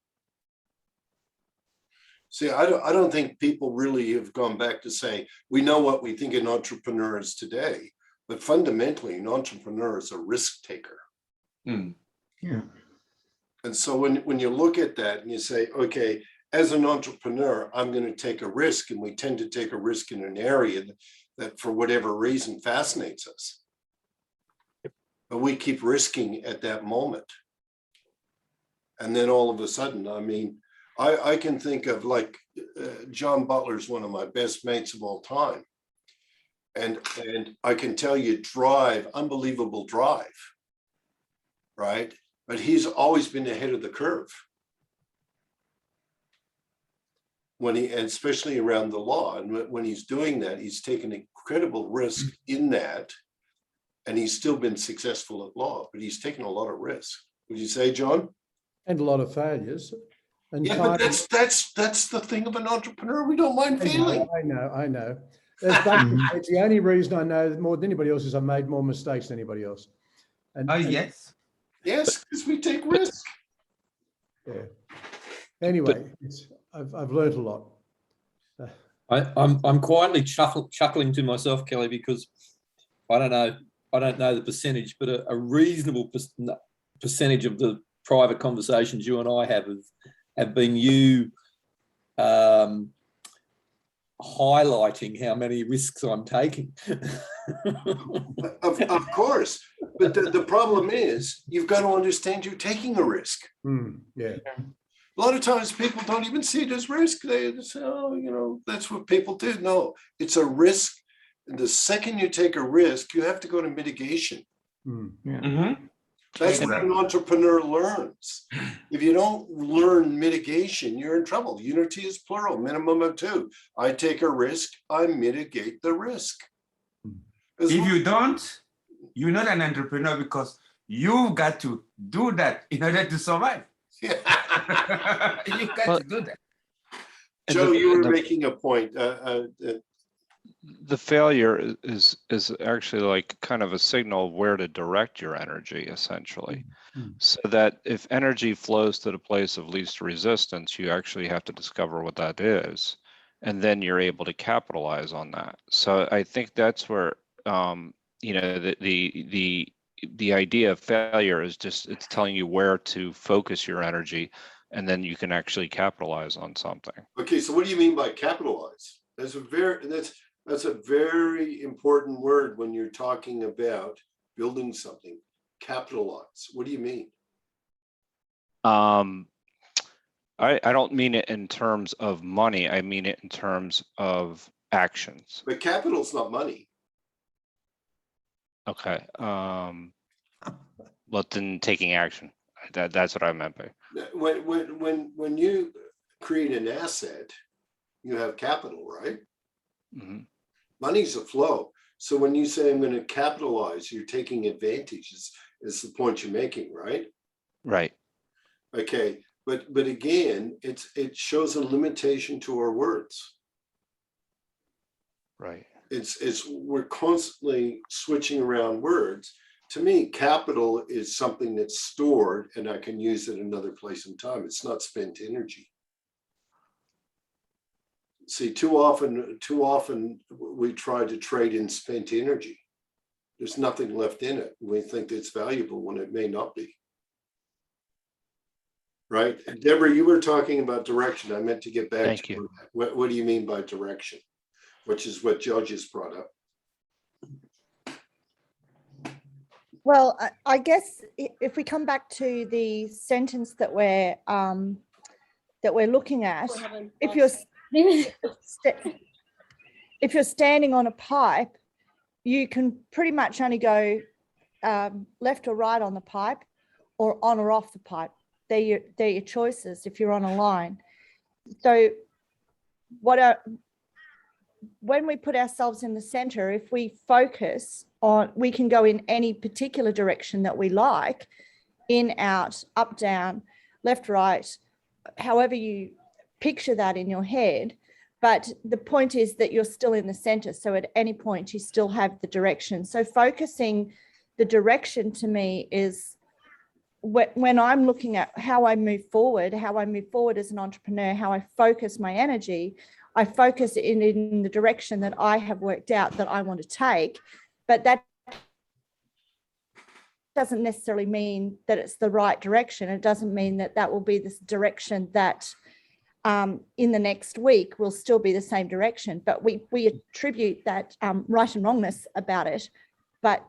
See, I don't think people really have gone back to say, we know what we think an entrepreneur is today, but fundamentally an entrepreneur is a risk taker. Yeah. And so when you look at that and you say, okay, as an entrepreneur, I'm going to take a risk, and we tend to take a risk in an area that for whatever reason fascinates us. But we keep risking at that moment. And then all of a sudden, I mean, I can think of like John Butler's one of my best mates of all time. And I can tell you unbelievable drive, right? But he's always been ahead of the curve. Especially around the law. And when he's doing that, he's taken incredible risk in that. And he's still been successful at law, but he's taken a lot of risk. Would you say, John? And a lot of failures. And yeah, but that's the thing of an entrepreneur. We don't mind failing. I know. It's the only reason I know that more than anybody else is I've made more mistakes than anybody else. Yes. Yes, because we take risks. Yeah. Anyway, I've learned a lot. I'm quietly chuckling to myself, Kelly, because I don't know the percentage, but a reasonable percentage of the private conversations you and I have been you highlighting how many risks I'm taking. Of course, but the problem is you've got to understand you're taking a risk. Yeah. A lot of times people don't even see it as risk. They say, oh, that's what people do. No, it's a risk. And the second you take a risk, you have to go to mitigation. That's what an entrepreneur learns. If you don't learn mitigation, you're in trouble. Unity is plural, minimum of two. I take a risk, I mitigate the risk. If you don't, you're not an entrepreneur, because you've got to do that in order to survive. You've got to do that. Joe, you were making a point. The failure is actually like kind of a signal of where to direct your energy, essentially. So that if energy flows to the place of least resistance, you actually have to discover what that is, and then you're able to capitalize on that. So I think that's where the idea of failure is just, it's telling you where to focus your energy, and then you can actually capitalize on something. Okay, so what do you mean by capitalize? That's a very important word when you're talking about building something. Capitalize. What do you mean? I don't mean it in terms of money. I mean it in terms of actions. But capital's not money. Okay. Well, then taking action. That's what I meant by. When you create an asset, you have capital, right? Mm-hmm. Money's a flow. So when you say I'm going to capitalize, you're taking advantage. Is the point you're making, right? Right. Okay. But again, it shows a limitation to our words. Right. We're constantly switching around words. To me, capital is something that's stored and I can use it another place in time. It's not spent energy. See, too often we try to trade in spent energy. There's nothing left in it. We think it's valuable when it may not be. Right? Deborah, you were talking about direction. I meant to get back Thank to you. what do you mean by direction? Which is what Judge has brought up. Well, I guess if we come back to the sentence that we're looking at, if you're standing on a pipe, you can pretty much only go left or right on the pipe, or on or off the pipe. They're your choices if you're on a line. So when we put ourselves in the center, if we focus on, we can go in any particular direction that we like, in, out, up, down, left, right, however you picture that in your head. But the point is that you're still in the center. So at any point you still have the direction. So focusing the direction to me is when I'm looking at how I move forward as an entrepreneur, how I focus my energy, I focus in the direction that I have worked out that I want to take. But that doesn't necessarily mean that it's the right direction. It doesn't mean that that will be this direction that in the next week will still be the same direction. But we attribute that right and wrongness about it. But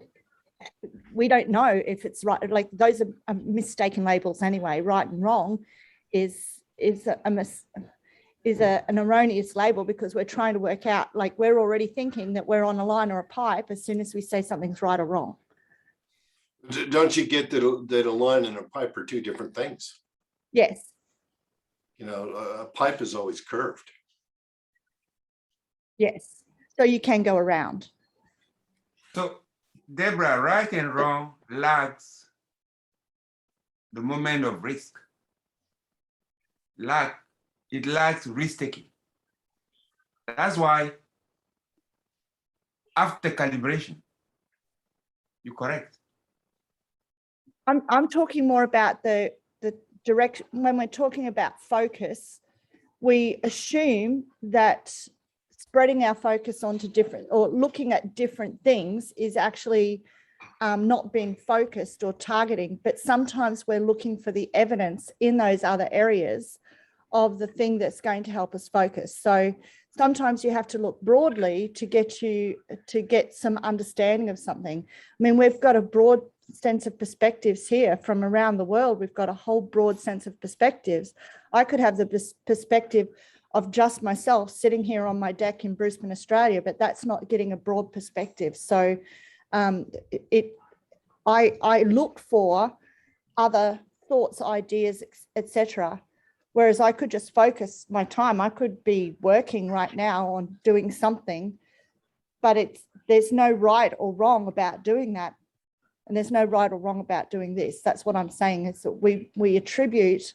we don't know if it's right. Like, those are mistaken labels anyway. Right and wrong is an erroneous label, because we're trying to work out, like, we're already thinking that we're on a line or a pipe as soon as we say something's right or wrong. Don't you get that a line and a pipe are two different things? Yes. You know, a pipe is always curved. Yes. So you can go around. So, Deborah, right and wrong lacks the moment of risk. It lacks risk-taking. That's why after calibration, you're correct. I'm talking more about the direction. When we're talking about focus, we assume that spreading our focus onto different, or looking at different things, is actually not being focused or targeting. But sometimes we're looking for the evidence in those other areas of the thing that's going to help us focus. So sometimes you have to look broadly to get some understanding of something. I mean, we've got a broad sense of perspectives here from around the world. We've got a whole broad sense of perspectives. I could have the perspective of just myself sitting here on my deck in Brisbane, Australia, but that's not getting a broad perspective. So I look for other thoughts, ideas, etc. Whereas I could just focus my time. I could be working right now on doing something, but there's no right or wrong about doing that. And there's no right or wrong about doing this. That's what I'm saying, is that we attribute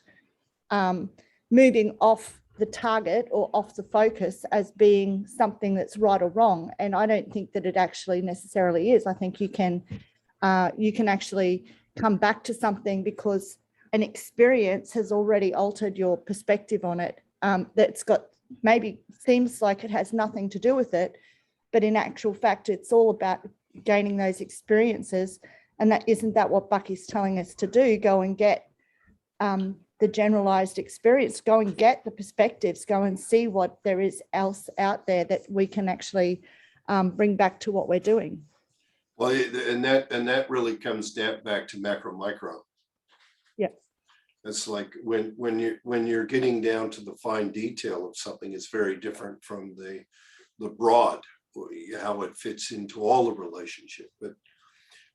moving off the target or off the focus as being something that's right or wrong. And I don't think that it actually necessarily is. I think you can actually come back to something because an experience has already altered your perspective on it. That's got, maybe seems like it has nothing to do with it, but in actual fact, it's all about gaining those experiences. And isn't that what Bucky's telling us to do? Go and get the generalized experience. Go and get the perspectives, go and see what there is else out there that we can actually bring back to what we're doing. Well, and that really comes down back to macro micro. Yeah. It's like when you're getting down to the fine detail of something, it's very different from the broad, how it fits into all the relationship. But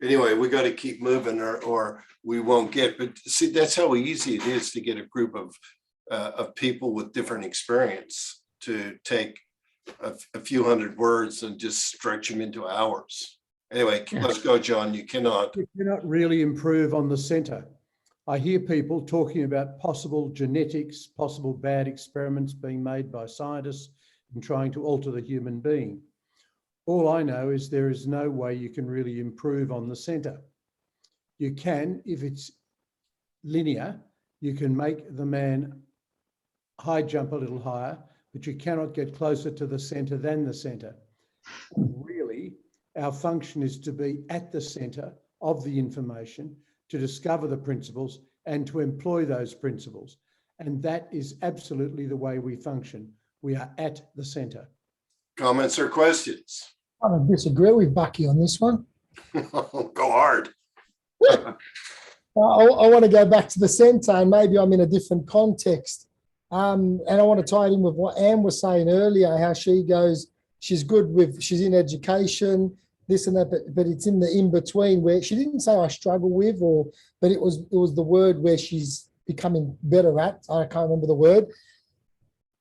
anyway, we got to keep moving or we won't get, but see, that's how easy it is to get a group of people with different experience to take a few hundred words and just stretch them into hours. Anyway, let's go, John. You cannot really improve on the center. I hear people talking about possible genetics, possible bad experiments being made by scientists in trying to alter the human being. All I know is there is no way you can really improve on the center. You can, if it's linear, you can make the man high jump a little higher, but you cannot get closer to the center than the center. Really, our function is to be at the center of the information, to discover the principles and to employ those principles. And that is absolutely the way we function. We are at the center. Comments or questions? I don't disagree with Bucky on this one. Go hard. I want to go back to the center, and maybe I'm in a different context. And I want to tie it in with what Anne was saying earlier, how she goes, she's in education, this and that, but it's in the in-between where she didn't say I struggle with, but it was the word where she's becoming better at. I can't remember the word.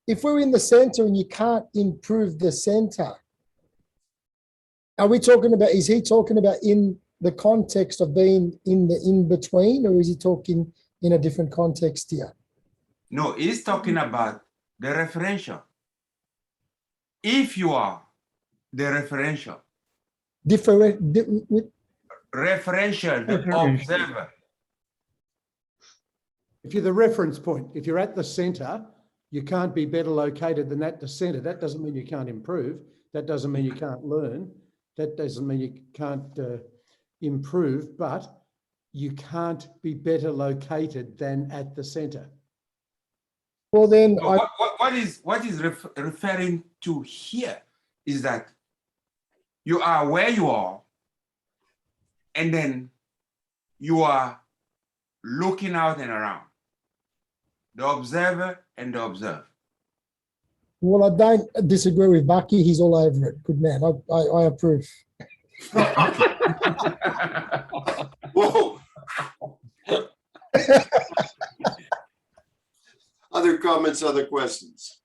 If we're in the center and you can't improve the center, is he talking about in the context of being in the in-between, or is he talking in a different context here? No, he's talking about the referential. If you are the referential. Referential, the observer. If you're the reference point, if you're at the center, you can't be better located than at the center. That doesn't mean you can't improve. That doesn't mean you can't learn. That doesn't mean you can't improve, but you can't be better located than at the center. Well, then, so what is referring to here is that you are where you are, and then you are looking out and around. The observer and the observed. Well, I don't disagree with Bucky. He's all over it. Good man. I approve. Whoa. Other comments, other questions?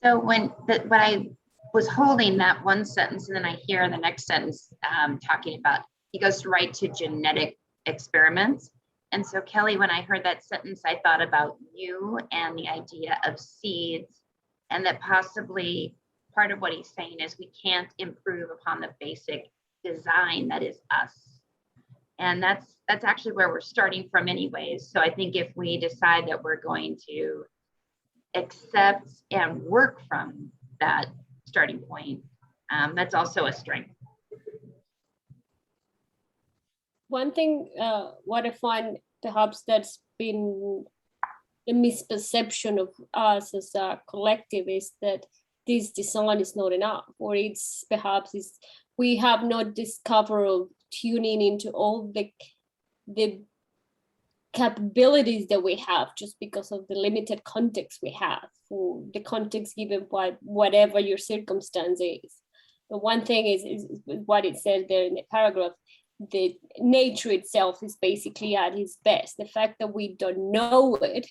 So when I was holding that one sentence, and then I hear the next sentence talking about, he goes right to genetic experiments. And so Kelly, when I heard that sentence, I thought about you and the idea of seeds, and that possibly part of what he's saying is we can't improve upon the basic design that is us. And that's actually where we're starting from anyways. So I think if we decide that we're going to accept and work from that starting point, that's also a strength. One thing, what I find perhaps that's been a misperception of us as a collective is that this design is not enough, or we have not discovered or tuning into all the capabilities that we have just because of the limited context we have, or the context given by whatever your circumstance is. But one thing is what it says there in the paragraph, the nature itself is basically at its best. The fact that we don't know it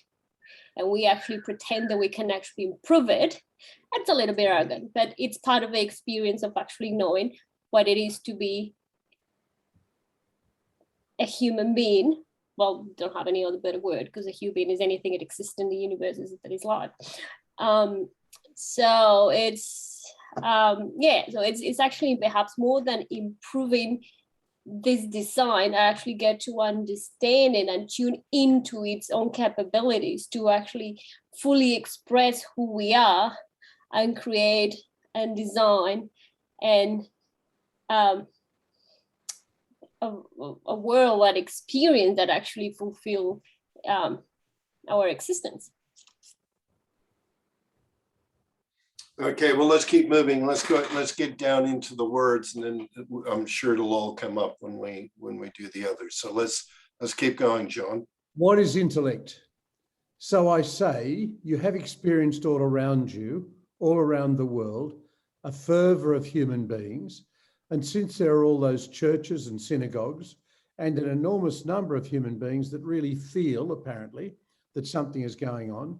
and we actually pretend that we can actually improve it, that's a little bit arrogant, but it's part of the experience of actually knowing what it is to be a human being. Well, don't have any other better word, because a human being is anything that exists in the universe that is life. So it's it's actually perhaps more than improving this design, I actually get to understand it and tune into its own capabilities to actually fully express who we are and create and design and a world, that experience that actually fulfill our existence. Okay, well, let's keep moving. Let's go. Let's get down into the words, and then I'm sure it'll all come up when we do the others. So let's keep going, John. What is intellect? So I say, you have experienced all around you, all around the world, a fervour of human beings. And since there are all those churches and synagogues and an enormous number of human beings that really feel, apparently, that something is going on,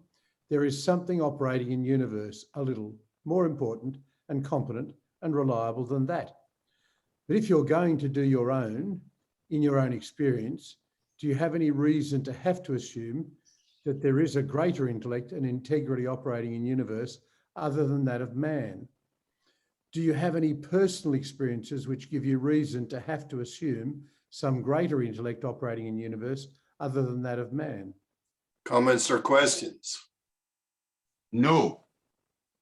there is something operating in universe a little more important and competent and reliable than that. But if you're going to do your own, in your own experience, do you have any reason to have to assume that there is a greater intellect and integrity operating in universe other than that of man? Do you have any personal experiences which give you reason to have to assume some greater intellect operating in universe other than that of man? Comments or questions? No.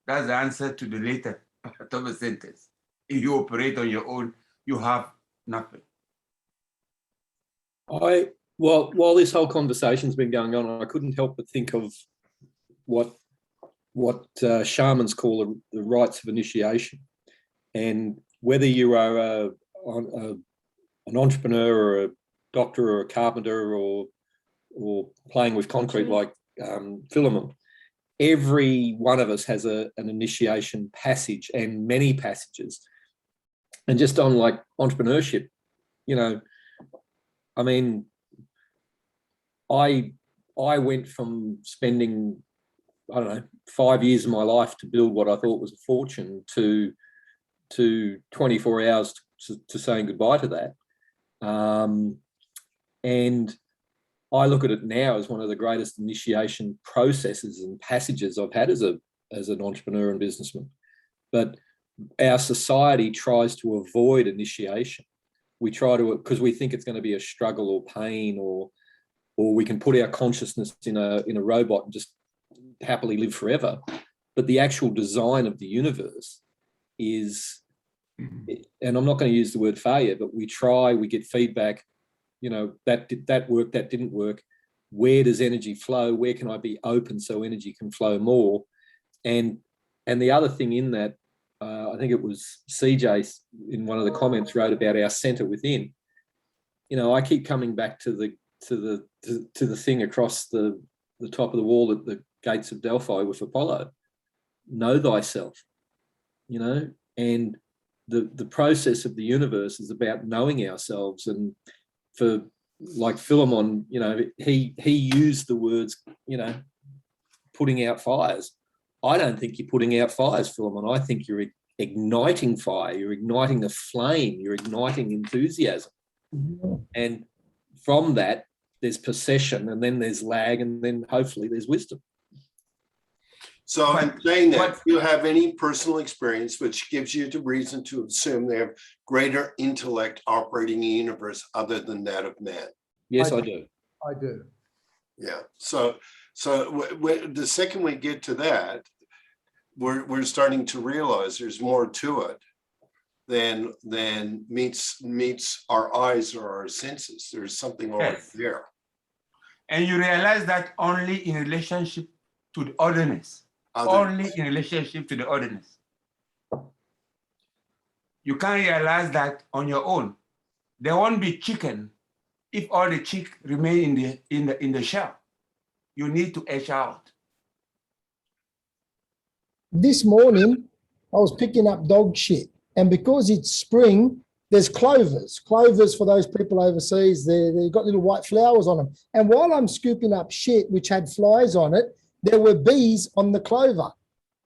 That's the answer to the later part of the sentence. If you operate on your own, you have nothing. Well, while this whole conversation's been going on, I couldn't help but think of what shamans call the rites of initiation. And whether you are an entrepreneur or a doctor or a carpenter or playing with concrete like Philemon, every one of us has an initiation passage and many passages. And just on like entrepreneurship, you know, I mean, I went from spending, I don't know, 5 years of my life to build what I thought was a fortune to 24 hours to saying goodbye to that. And I look at it now as one of the greatest initiation processes and passages I've had as an entrepreneur and businessman. But our society tries to avoid initiation. We try to, because we think it's going to be a struggle or pain, or we can put our consciousness in a robot and just happily live forever. But the actual design of the universe is, and I'm not going to use the word failure, but we try, we get feedback, you know, that worked, that didn't work. Where does energy flow? Where can I be open so energy can flow more? And the other thing in that, I think it was CJ in one of the comments wrote about our center within. You know, I keep coming back to the thing across the top of the wall at the gates of Delphi with Apollo. Know thyself, you know, and the process of the universe is about knowing ourselves. And for like Philemon, you know, he used the words, you know, putting out fires. I don't think you're putting out fires, Philemon. I think you're igniting fire. You're igniting the flame. You're igniting enthusiasm. And from that, there's procession, and then there's lag, and then hopefully there's wisdom. So in saying that, do you have any personal experience which gives you the reason to assume they have greater intellect operating in the universe other than that of man? Yes, I do. I do. Yeah. So the second we get to that, we're starting to realize there's more to it than meets our eyes or our senses. There's something already there. And you realize that only in relationship to the otherness. Only in relationship to the otherness. You can't realize that on your own. There won't be chicken if all the chick remain in the shell. You need to edge out. This morning, I was picking up dog shit, and because it's spring, there's clovers. Clovers, for those people overseas, they've got little white flowers on them. And while I'm scooping up shit which had flies on it, there were bees on the clover.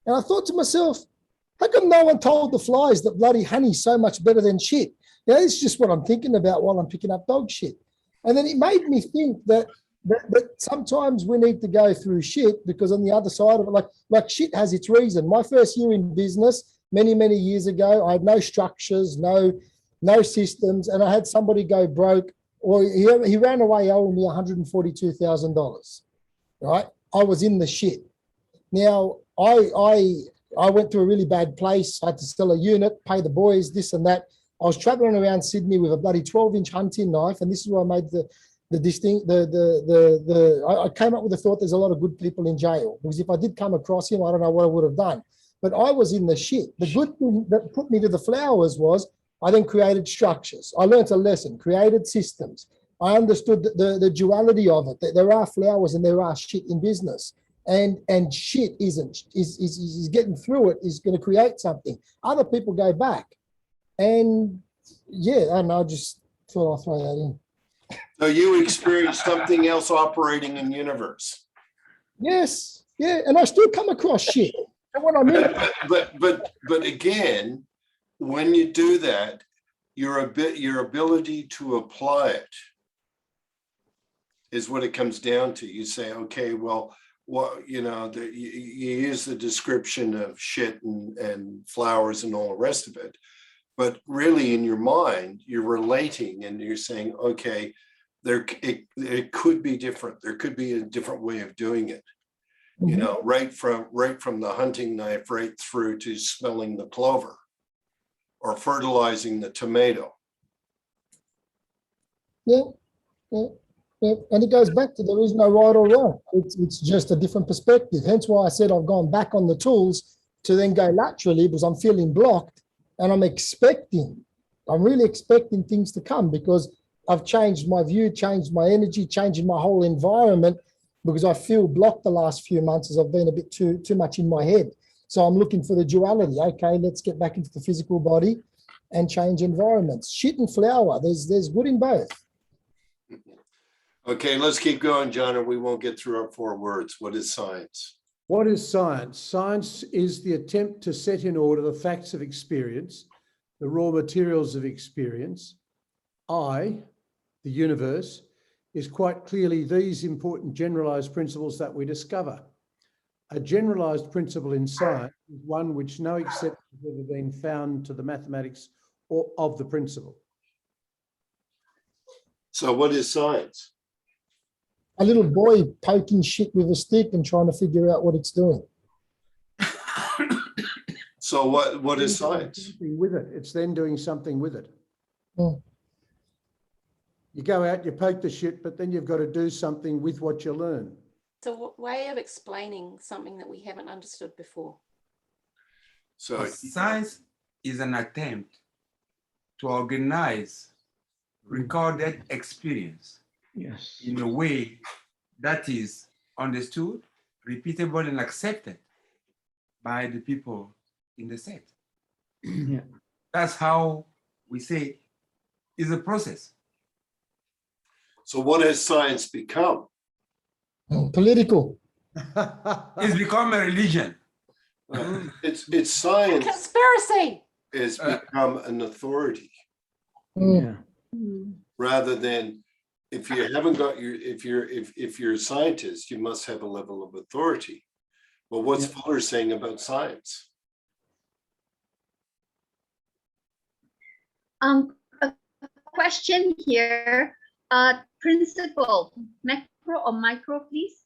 And I thought to myself, how come no one told the flies that bloody honey's so much better than shit? You know, it's just what I'm thinking about while I'm picking up dog shit. And then it made me think that sometimes we need to go through shit, because on the other side of it, like shit has its reason. My first year in business, many, many years ago, I had no structures, no systems, and I had somebody go broke, or he ran away owing me $142,000, right? I was in the shit. Now, I went to a really bad place. I had to sell a unit, pay the boys, this and that. I was traveling around Sydney with a bloody 12-inch hunting knife, and this is where I made I came up with the thought there's a lot of good people in jail, because if I did come across him, I don't know what I would have done. But I was in the shit. The good thing that put me to the flowers was I then created structures. I learned a lesson, created systems. I understood the duality of it, that there are flowers and there are shit in business. And shit is getting through it is going to create something. Other people go back. And yeah, and I just thought I'll throw that in. So you experienced something else operating in universe. Yes, yeah, and I still come across shit. And what I mean, but again, when you do that, your ability to apply it is what it comes down to. You say, okay, well, you use the description of shit and flowers and all the rest of it, but really in your mind, you're relating and you're saying, okay, it could be different. There could be a different way of doing it. Mm-hmm. You know, right from the hunting knife right through to smelling the clover or fertilizing the tomato. Yeah. And it goes back to there is no right or wrong. It's just a different perspective. Hence why I said I've gone back on the tools to then go laterally, because I'm feeling blocked and I'm really expecting things to come, because I've changed my view, changed my energy, changing my whole environment, because I feel blocked the last few months as I've been a bit too much in my head. So I'm looking for the duality. Okay, let's get back into the physical body and change environments. Shit and flower, there's good in both. Okay, let's keep going, John, or we won't get through our 4 words. What is science? What is science? Science is the attempt to set in order the facts of experience, the raw materials of experience. I, the universe, is quite clearly these important generalized principles that we discover. A generalized principle in science is one which no exceptions have ever been found to the mathematics or of the principle. So what is science? A little boy poking shit with a stick and trying to figure out what it's doing. So what is science? With it. It's then doing something with it. Mm. You go out, you poke the shit, but then you've got to do something with what you learn. It's a way of explaining something that we haven't understood before. So science is an attempt to organize recorded experience in a way that is understood, repeatable, and accepted by the people in the set. Yeah. That's how we say is a process. So what has science become? Political. It's become a religion. It's science. Conspiracy. Has become an authority. Yeah. Rather than if you haven't got if you're a scientist, you must have a level of authority. Well, what's Fuller saying about science? A question here. Principle, macro or micro, please?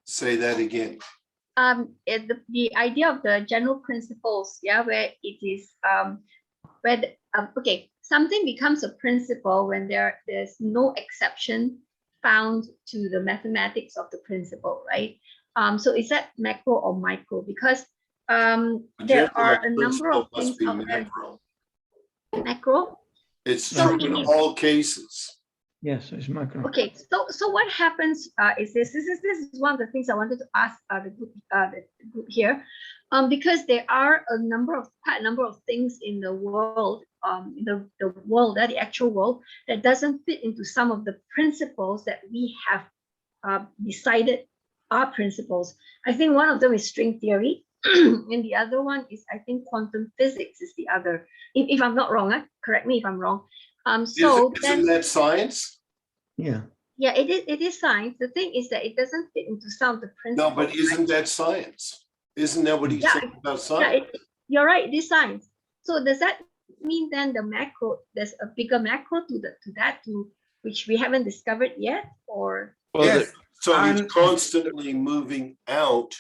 Say that again. The idea of the general principles, yeah, where it is okay, something becomes a principle when there's no exception found to the mathematics of the principle, right? So is that macro or micro? Because there are a number of things out there. Macro? It's true in all cases. Yes, it's macro. Okay, so what happens is this is one of the things I wanted to ask the group here, because there are quite a number of things in the world, the world, the actual world, that doesn't fit into some of the principles that we have decided are principles. I think one of them is string theory, and the other one is, I think, quantum physics is the other. If I'm not wrong, correct me if I'm wrong. Isn't that science? Yeah. Yeah, it is science. The thing is that it doesn't fit into some of the principles. No, but isn't that science? Isn't that what he's saying about science? Yeah, you're right, it is science. So does that mean then the macro, there's a bigger macro to which we haven't discovered yet? Or Yes. So he's constantly moving out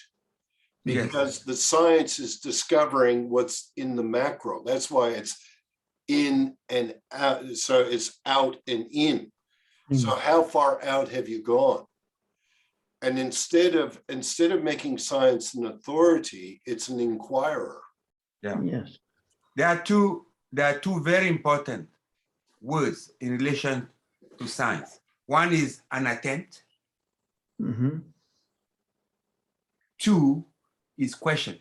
because the science is discovering what's in the macro. That's why in and out. So it's out and in. So how far out have you gone? And instead of making science an authority, it's an inquirer. Yeah. Yes. There are two very important words in relation to science. One is an attempt. Mm-hmm. Two is question.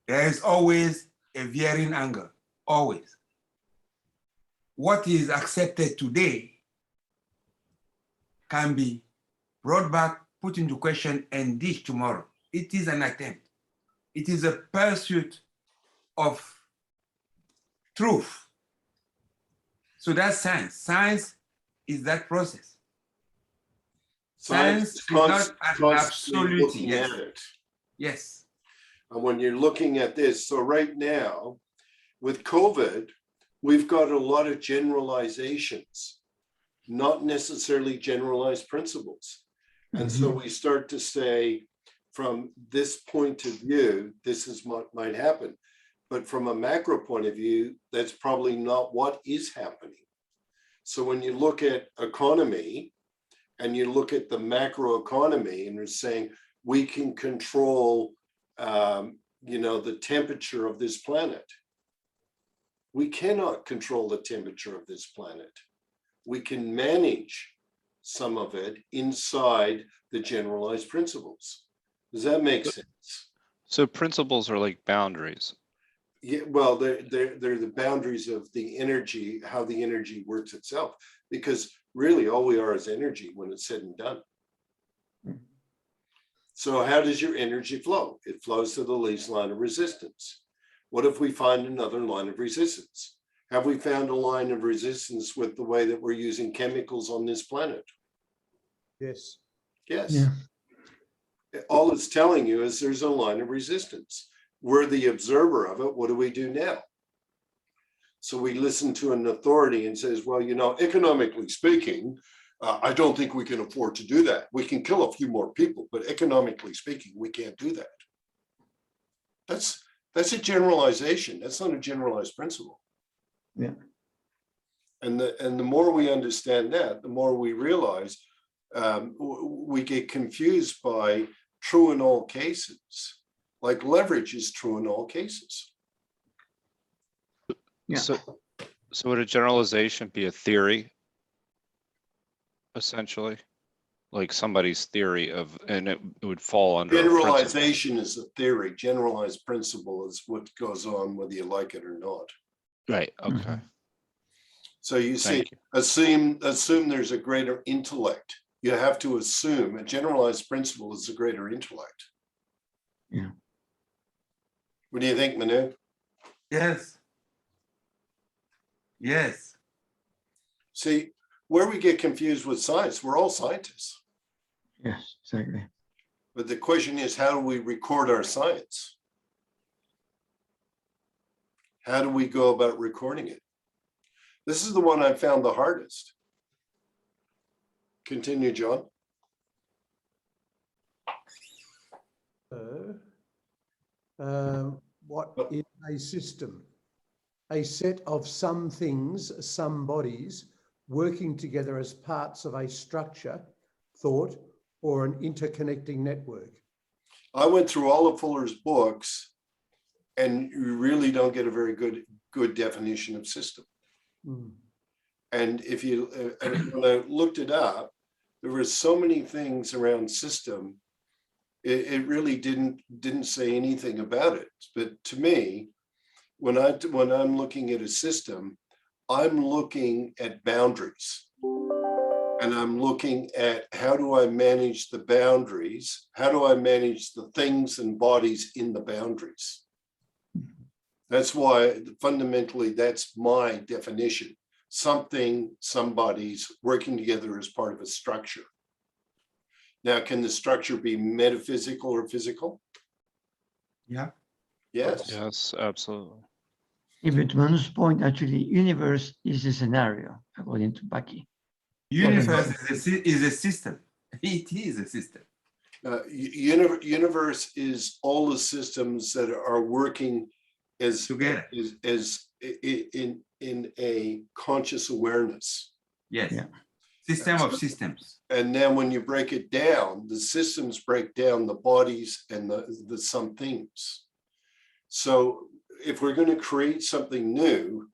There is always a varying angle, always. What is accepted today can be brought back, put into question, and ditched tomorrow. It is an attempt. It is a pursuit of truth. So that's science. Science is that process. Science is not an absolute. Yes. Yes. And when you're looking at this, so right now, with COVID, we've got a lot of generalizations, not necessarily generalized principles. And so we start to say, from this point of view, this is what might happen. But from a macro point of view, that's probably not what is happening. So when you look at economy and you look at the macro economy and you're saying we can control, the temperature of this planet. We cannot control the temperature of this planet. We can manage some of it inside the generalized principles. Does that make sense? So principles are like boundaries. Yeah, well, they're the boundaries of the energy, how the energy works itself, because really all we are is energy when it's said and done. So how does your energy flow? It flows to the least line of resistance. What if we find another line of resistance? Have we found a line of resistance with the way that we're using chemicals on this planet? Yes. Yes. Yeah. All it's telling you is there's a line of resistance. We're the observer of it. What do we do now? So we listen to an authority and says, well, economically speaking, I don't think we can afford to do that. We can kill a few more people, but economically speaking, we can't do that. That's a generalization. That's not a generalized principle. Yeah. And the more we understand that, the more we realize we get confused by true in all cases. Like leverage is true in all cases. Yeah. So would a generalization be a theory, essentially? Like somebody's theory of, and it would fall under generalization is a theory. Generalized principle is what goes on whether you like it or not. Right. Okay. So you see, assume there's a greater intellect. You have to assume a generalized principle is a greater intellect. Yeah. What do you think, Manu? Yes. Yes. See, where we get confused with science, we're all scientists. Yes, exactly. But the question is, how do we record our science? How do we go about recording it? This is the one I found the hardest. Continue, John. What is a system? A set of some things, some bodies, working together as parts of a structure, thought, or an interconnecting network. I went through all of Fuller's books, and you really don't get a very good definition of system. And if you, when I looked it up, there were so many things around system. It really didn't say anything about it. But to me, when I'm looking at a system, I'm looking at boundaries. And I'm looking at how do I manage the boundaries? How do I manage the things and bodies in the boundaries? That's why fundamentally that's my definition. Something, somebody's working together as part of a structure. Now, can the structure be metaphysical or physical? Yeah. Yes. Yes, absolutely. Even to Manu's point, actually, universe is a scenario, according to Bucky. Universe is a system. It is a system. Universe is all the systems that are working is together. is in a conscious awareness. Yes. Yeah. System of systems. And then when you break it down, the systems break down the bodies and the some things. So if we're going to create something new,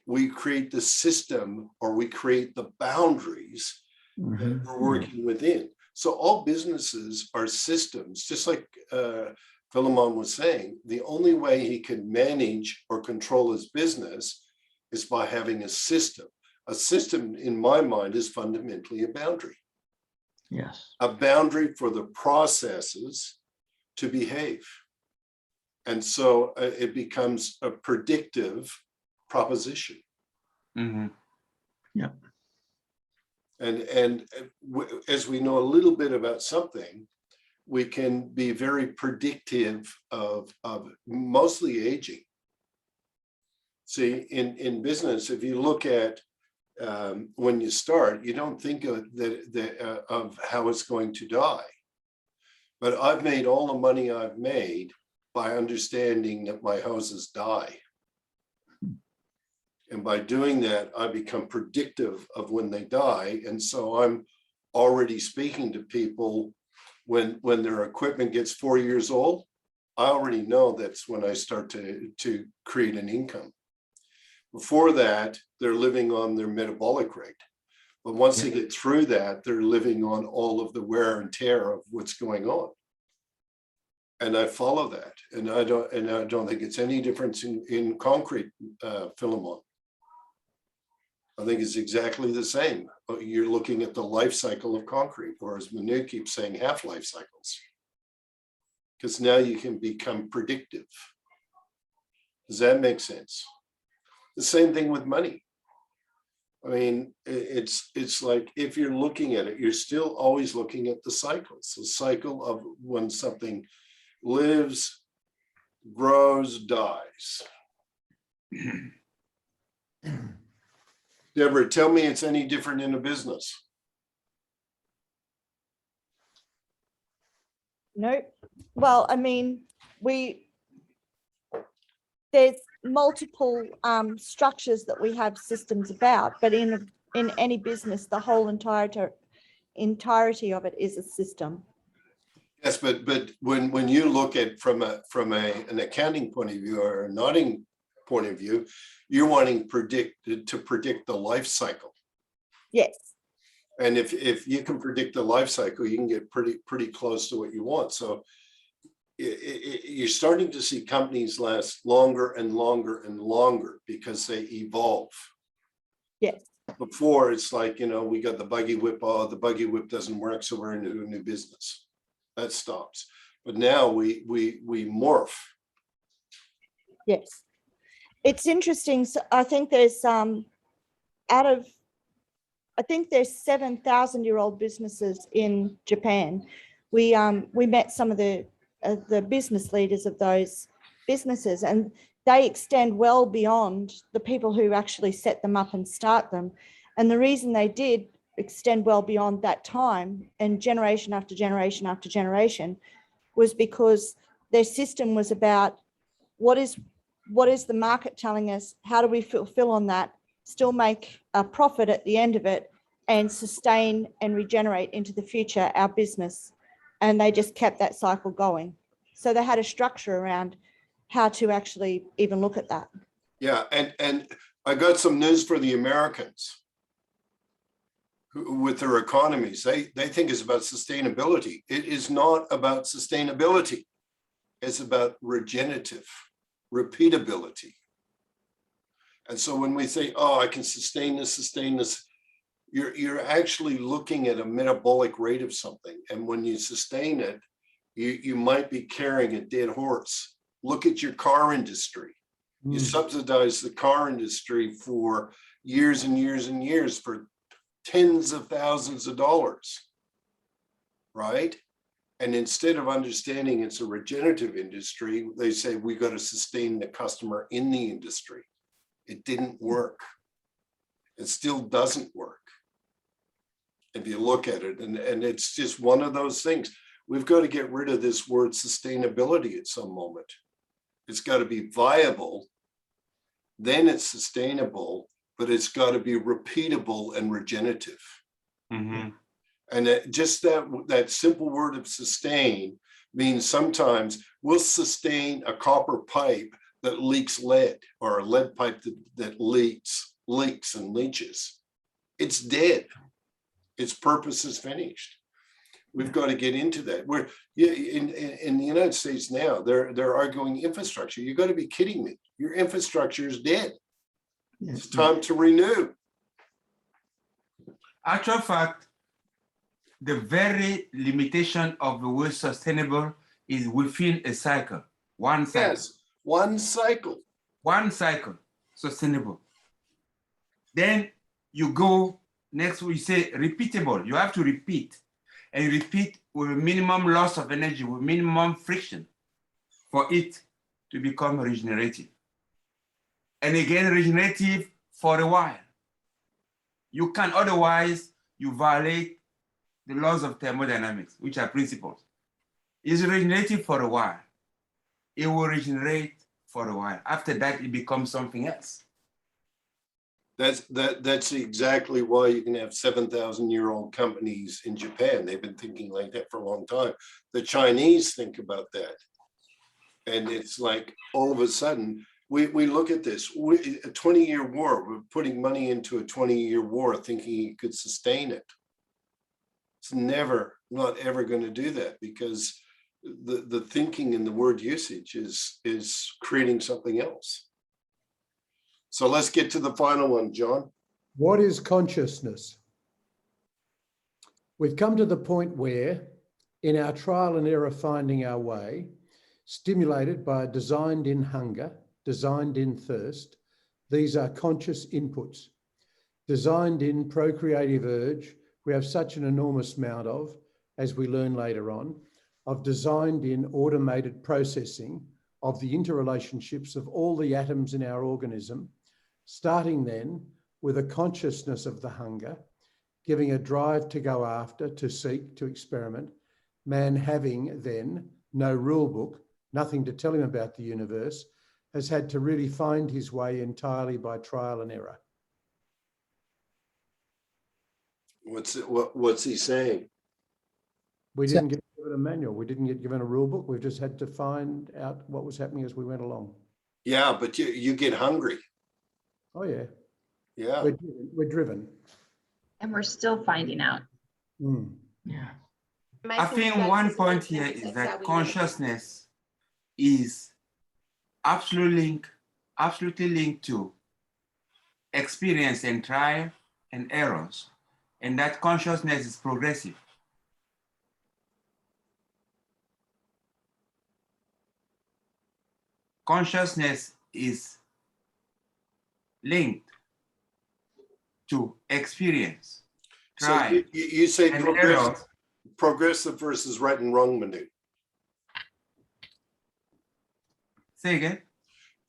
we create the system, or we create the boundaries that we're working within. So all businesses are systems, just like Philemon was saying. The only way he can manage or control his business is by having a system. A system, in my mind, is fundamentally a boundary. Yes. A boundary for the processes to behave. And so it becomes a predictive proposition. Mm-hmm. Yeah. And as we know a little bit about something, we can be very predictive of mostly aging. See, in business, if you look at when you start, you don't think of how it's going to die. But I've made all the money I've made by understanding that my houses die. And by doing that, I become predictive of when they die. And so I'm already speaking to people when their equipment gets 4 years old. I already know that's when I start to create an income. Before that, they're living on their metabolic rate. But once they get through that, they're living on all of the wear and tear of what's going on. And I follow that. And I don't think it's any difference in concrete, Philemon. I think it's exactly the same. You're looking at the life cycle of concrete, or as Manu keeps saying, half-life cycles. Because now you can become predictive. Does that make sense? The same thing with money. I mean, it's like, if you're looking at it, you're still always looking at the cycles. The cycle of when something lives, grows, dies. Deborah, tell me it's any different in a business. Nope. Well, I mean, there's multiple structures that we have systems about, but in any business, the whole entirety of it is a system. Yes, but when you look at from an accounting point of view or a nodding point of view, you're wanting to predict the life cycle. Yes. And if you can predict the life cycle, you can get pretty close to what you want. So you're starting to see companies last longer and longer and longer because they evolve. Yes. Before, it's like, we got the buggy whip. Oh, the buggy whip doesn't work, so we're into a new business. That stops. But now we morph. Yes. It's interesting. So I think there's I think there's 7,000-year-old businesses in Japan. We met some of the business leaders of those businesses, and they extend well beyond the people who actually set them up and start them. And the reason they did extend well beyond that time and generation after generation after generation was because their system was about what is the market telling us, how do we fulfill on that, still make a profit at the end of it, and sustain and regenerate into the future our business. And they just kept that cycle going. So they had a structure around how to actually even look at that. Yeah, and I got some news for the Americans who, with their economies. They think it's about sustainability. It is not about sustainability. It's about regenerative, repeatability. And so when we say, oh, I can sustain this, you're actually looking at a metabolic rate of something. And when you sustain it, you might be carrying a dead horse. Look at your car industry. You subsidize the car industry for years and years and years for tens of thousands of dollars, right? And instead of understanding it's a regenerative industry, they say we got to sustain the customer in the industry. It didn't work. It still doesn't work. If you look at it, and it's just one of those things. We've got to get rid of this word sustainability at some moment. It's got to be viable. Then it's sustainable, but it's got to be repeatable and regenerative. Mm-hmm. And just that simple word of sustain means sometimes we'll sustain a copper pipe that leaks lead, or a lead pipe that leaks and leaches. It's dead. Its purpose is finished. We've got to get into that. We're in the United States now, they're arguing infrastructure. You've got to be kidding me. Your infrastructure is dead. It's time to renew. Actual fact, the very limitation of the word sustainable is within a cycle. One cycle. Yes, one cycle. One cycle, sustainable. Then you go next, we say repeatable. You have to repeat, and repeat with a minimum loss of energy, with minimum friction for it to become regenerative. And again, regenerative for a while. You can, otherwise you violate the laws of thermodynamics, which are principles. It's regenerative for a while. It will regenerate for a while. After that, it becomes something else. That's exactly why you can have 7,000-year-old companies in Japan. They've been thinking like that for a long time. The Chinese think about that. And it's like all of a sudden, we look at this, a 20-year war, we're putting money into a 20-year war thinking you could sustain it. It's not ever going to do that, because the thinking and the word usage is creating something else. So let's get to the final one, John. What is consciousness? We've come to the point where, in our trial and error finding our way, stimulated by a designed-in hunger, designed-in thirst, these are conscious inputs. Designed-in procreative urge, we have such an enormous amount of, as we learn later on, of designed-in automated processing of the interrelationships of all the atoms in our organism, starting then with a consciousness of the hunger, giving a drive to go after, to seek, to experiment, man having then no rule book, nothing to tell him about the universe, has had to really find his way entirely by trial and error. What's he saying? We didn't get given a manual. We didn't get given a rule book. We've just had to find out what was happening as we went along. Yeah, but you get hungry. Oh, yeah. Yeah. We're driven. And we're still finding out. Mm. Yeah. I think one point here is that consciousness is absolutely linked to experience and trial and errors, and that consciousness is progressive. Consciousness is linked to experience, trial, So you say and progressive versus right and wrong, Manu. Say again?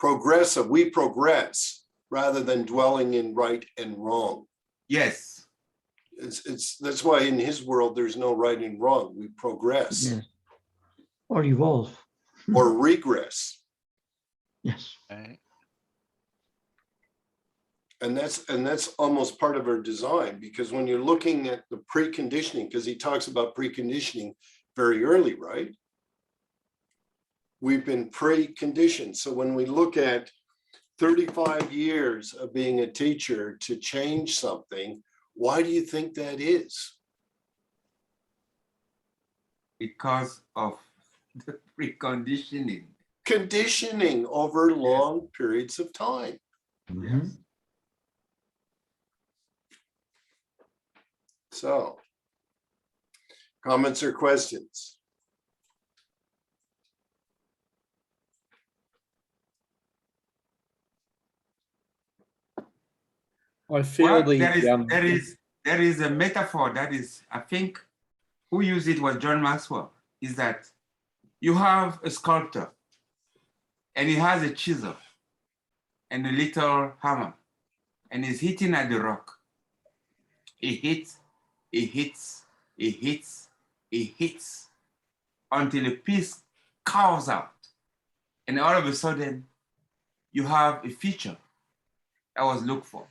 Progressive, we progress rather than dwelling in right and wrong. Yes. That's why in his world there's no right and wrong. We progress. Yes. Or evolve. Or regress. Yes. And that's almost part of our design, because when you're looking at the preconditioning, because he talks about preconditioning very early, right? We've been preconditioned. So when we look at 35 years of being a teacher to change something, why do you think that is? Because of the preconditioning. Conditioning over long periods of time. Mm-hmm. Yes. So, comments or questions? I feel there is a metaphor that is, I think, who used it was John Maxwell, is that you have a sculptor and he has a chisel and a little hammer and he's hitting at the rock. He hits, he hits, he hits, he hits until a piece carves out. and all of a sudden you have a feature that was looked for,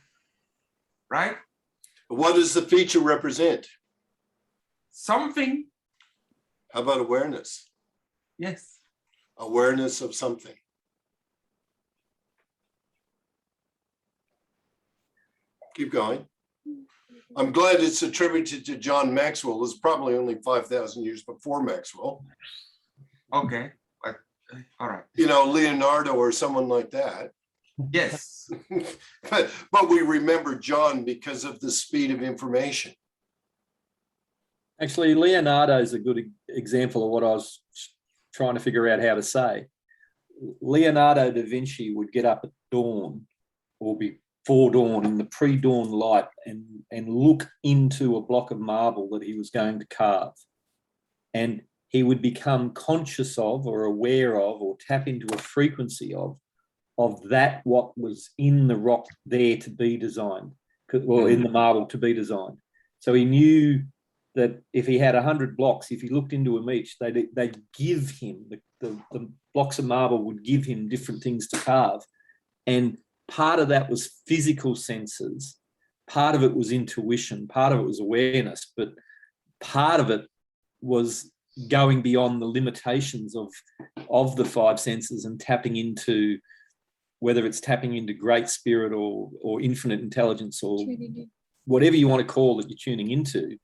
right? What does the feature represent? Something. How about awareness? Yes. Awareness of something. Keep going. I'm glad it's attributed to John Maxwell. It's probably only 5,000 years before Maxwell. Okay, but all right. You know, Leonardo or someone like that. Yes. but we remember John because of the speed of information. Actually, Leonardo is a good example of what I was trying to figure out how to say. Leonardo da Vinci would get up at dawn or before dawn in the pre-dawn light and look into a block of marble that he was going to carve. And he would become conscious of or aware of or tap into a frequency of that what was in the rock there to be designed, or in the marble to be designed. So he knew that if he had 100 blocks, if he looked into them each, they'd give him, the blocks of marble would give him different things to carve. And part of that was physical senses, part of it was intuition, part of it was awareness, but part of it was going beyond the limitations of the five senses and tapping into, whether it's tapping into great spirit or infinite intelligence or whatever you want to call it, you're tuning into.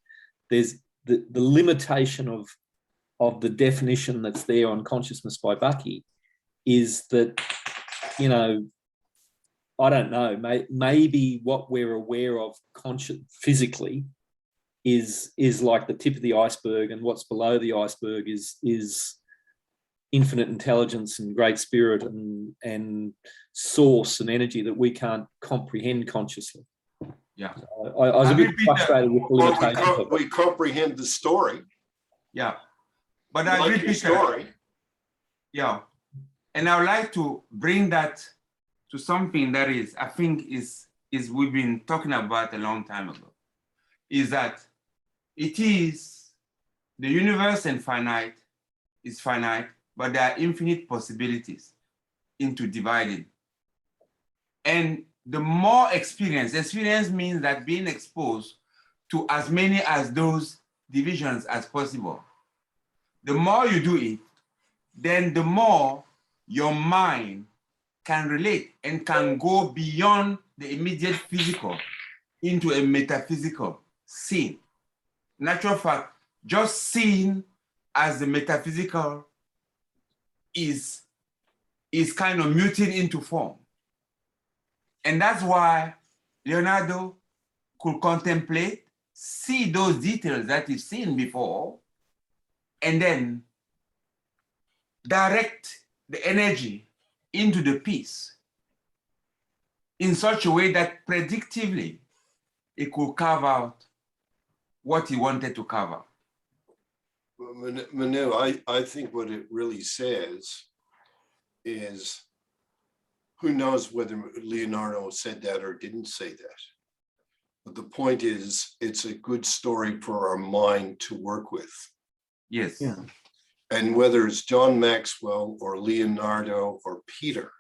There's the limitation of the definition that's there on Consciousness by Bucky is that, you know, I don't know, maybe what we're aware of physically is like the tip of the iceberg, and what's below the iceberg is infinite intelligence and great spirit and source and energy that we can't comprehend consciously. Yeah, I was a bit frustrated with the limitations. We comprehend the story. Yeah, but I like your story. Yeah, and I would like to bring that to something that is, I think, is we've been talking about a long time ago. Is that it is the universe and finite is finite, but there are infinite possibilities into dividing. And the more experience means that being exposed to as many as those divisions as possible. The more you do it, then the more your mind can relate and can go beyond the immediate physical into a metaphysical scene. Natural fact, just seeing as the metaphysical is kind of muting into form. And that's why Leonardo could contemplate, see those details that he's seen before, and then direct the energy into the piece in such a way that predictively it could carve out what he wanted to cover. Manu, I think what it really says is, who knows whether Leonardo said that or didn't say that. But the point is, it's a good story for our mind to work with. Yes. Yeah. And whether it's John Maxwell or Leonardo or Peter,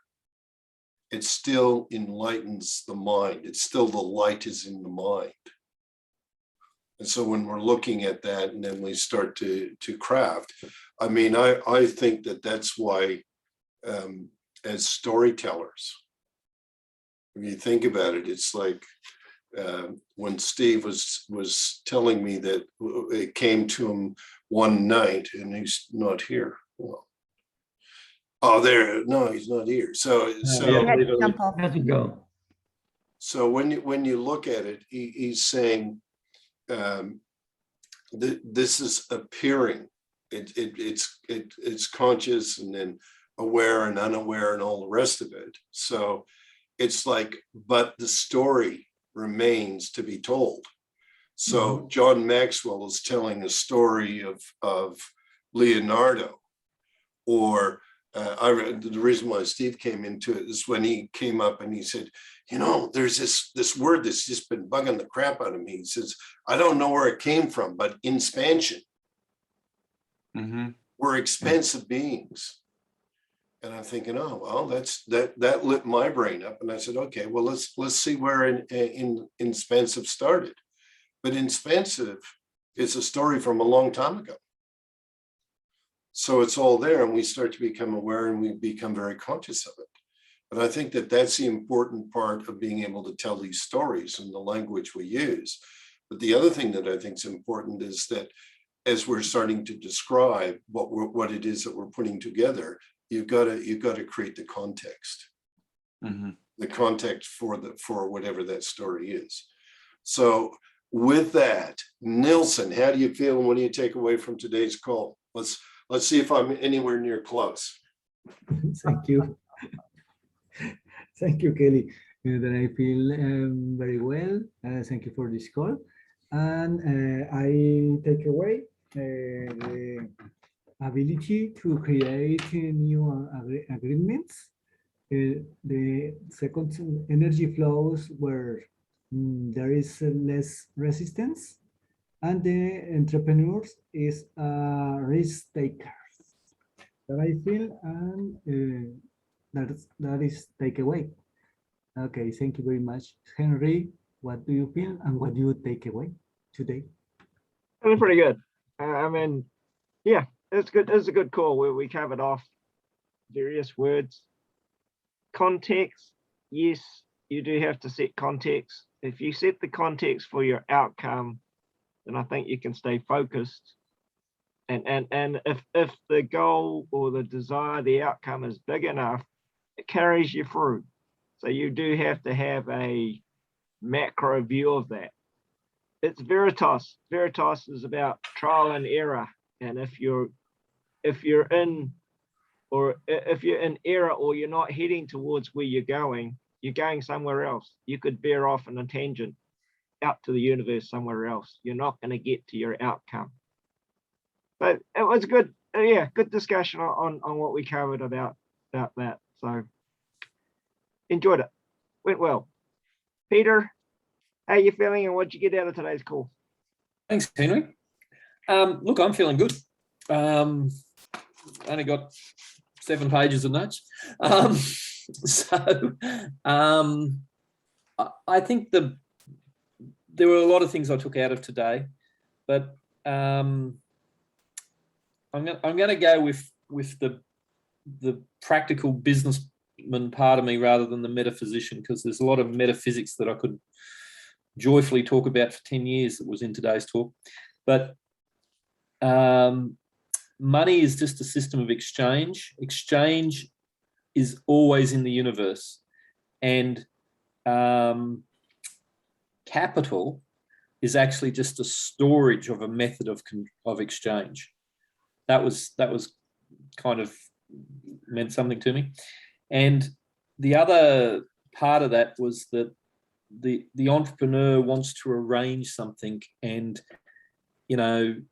it still enlightens the mind. It's still the light is in the mind. And so when we're looking at that and then we start to craft, I mean, I think that that's why as storytellers, when you think about it, it's like when Steve was telling me that it came to him one night and he's not here. Well, oh, there, no, he's not here. So Let it go. So when you look at it, he's saying this is appearing. It's conscious and then aware and unaware and all the rest of it. So it's like, but the story remains to be told. So John Maxwell is telling a story of Leonardo, or the reason why Steve came into it is when he came up and he said, you know, there's this word that's just been bugging the crap out of me. He says, I don't know where it came from, but expansion. We're expansive beings. And I'm thinking, oh, well, that lit my brain up. And I said, okay, well, let's see where in Inspensive started. But Inspensive is a story from a long time ago. So it's all there, and we start to become aware, and we become very conscious of it. But I think that that's the important part of being able to tell these stories and the language we use. But the other thing that I think is important is that as we're starting to describe what it is that we're putting together, you've got to create the context, the context for whatever that story is. So with that, Nilsson, how do you feel, and what do you take away from today's call? Let's see if I'm anywhere near close. Thank you. Thank you, Kelly. That I feel very well. Thank you for this call. And I take away the ability to create new agreements. The second, energy flows where there is less resistance, and the entrepreneurs is risk takers. That I feel, and that is takeaway. Okay, thank you very much, Henry. What do you feel, and what do you take away today? Feeling pretty good. I mean, yeah, it's good. It's a good call where we covered off various words. Context, yes, you do have to set context. If you set the context for your outcome, then I think you can stay focused. And if the goal or the desire, the outcome is big enough, it carries you through. So you do have to have a macro view of that. It's Veritas. Veritas is about trial and error. And if you're in error, or you're not heading towards where you're going somewhere else. You could veer off on a tangent out to the universe somewhere else. You're not going to get to your outcome. But it was good. Yeah, good discussion on what we covered about that. So enjoyed it. Went well. Peter, how you feeling, and what'd you get out of today's call? Thanks, Henry. Look, I'm feeling good. Only got 7 pages of notes. I think there were a lot of things I took out of today, but I'm going to go with the practical businessman part of me rather than the metaphysician, because there's a lot of metaphysics that I could joyfully talk about for 10 years that was in today's talk. But money is just a system of exchange. Exchange is always in the universe, and capital is actually just a storage of a method of exchange. That was kind of meant something to me. And the other part of that was that the entrepreneur wants to arrange something, and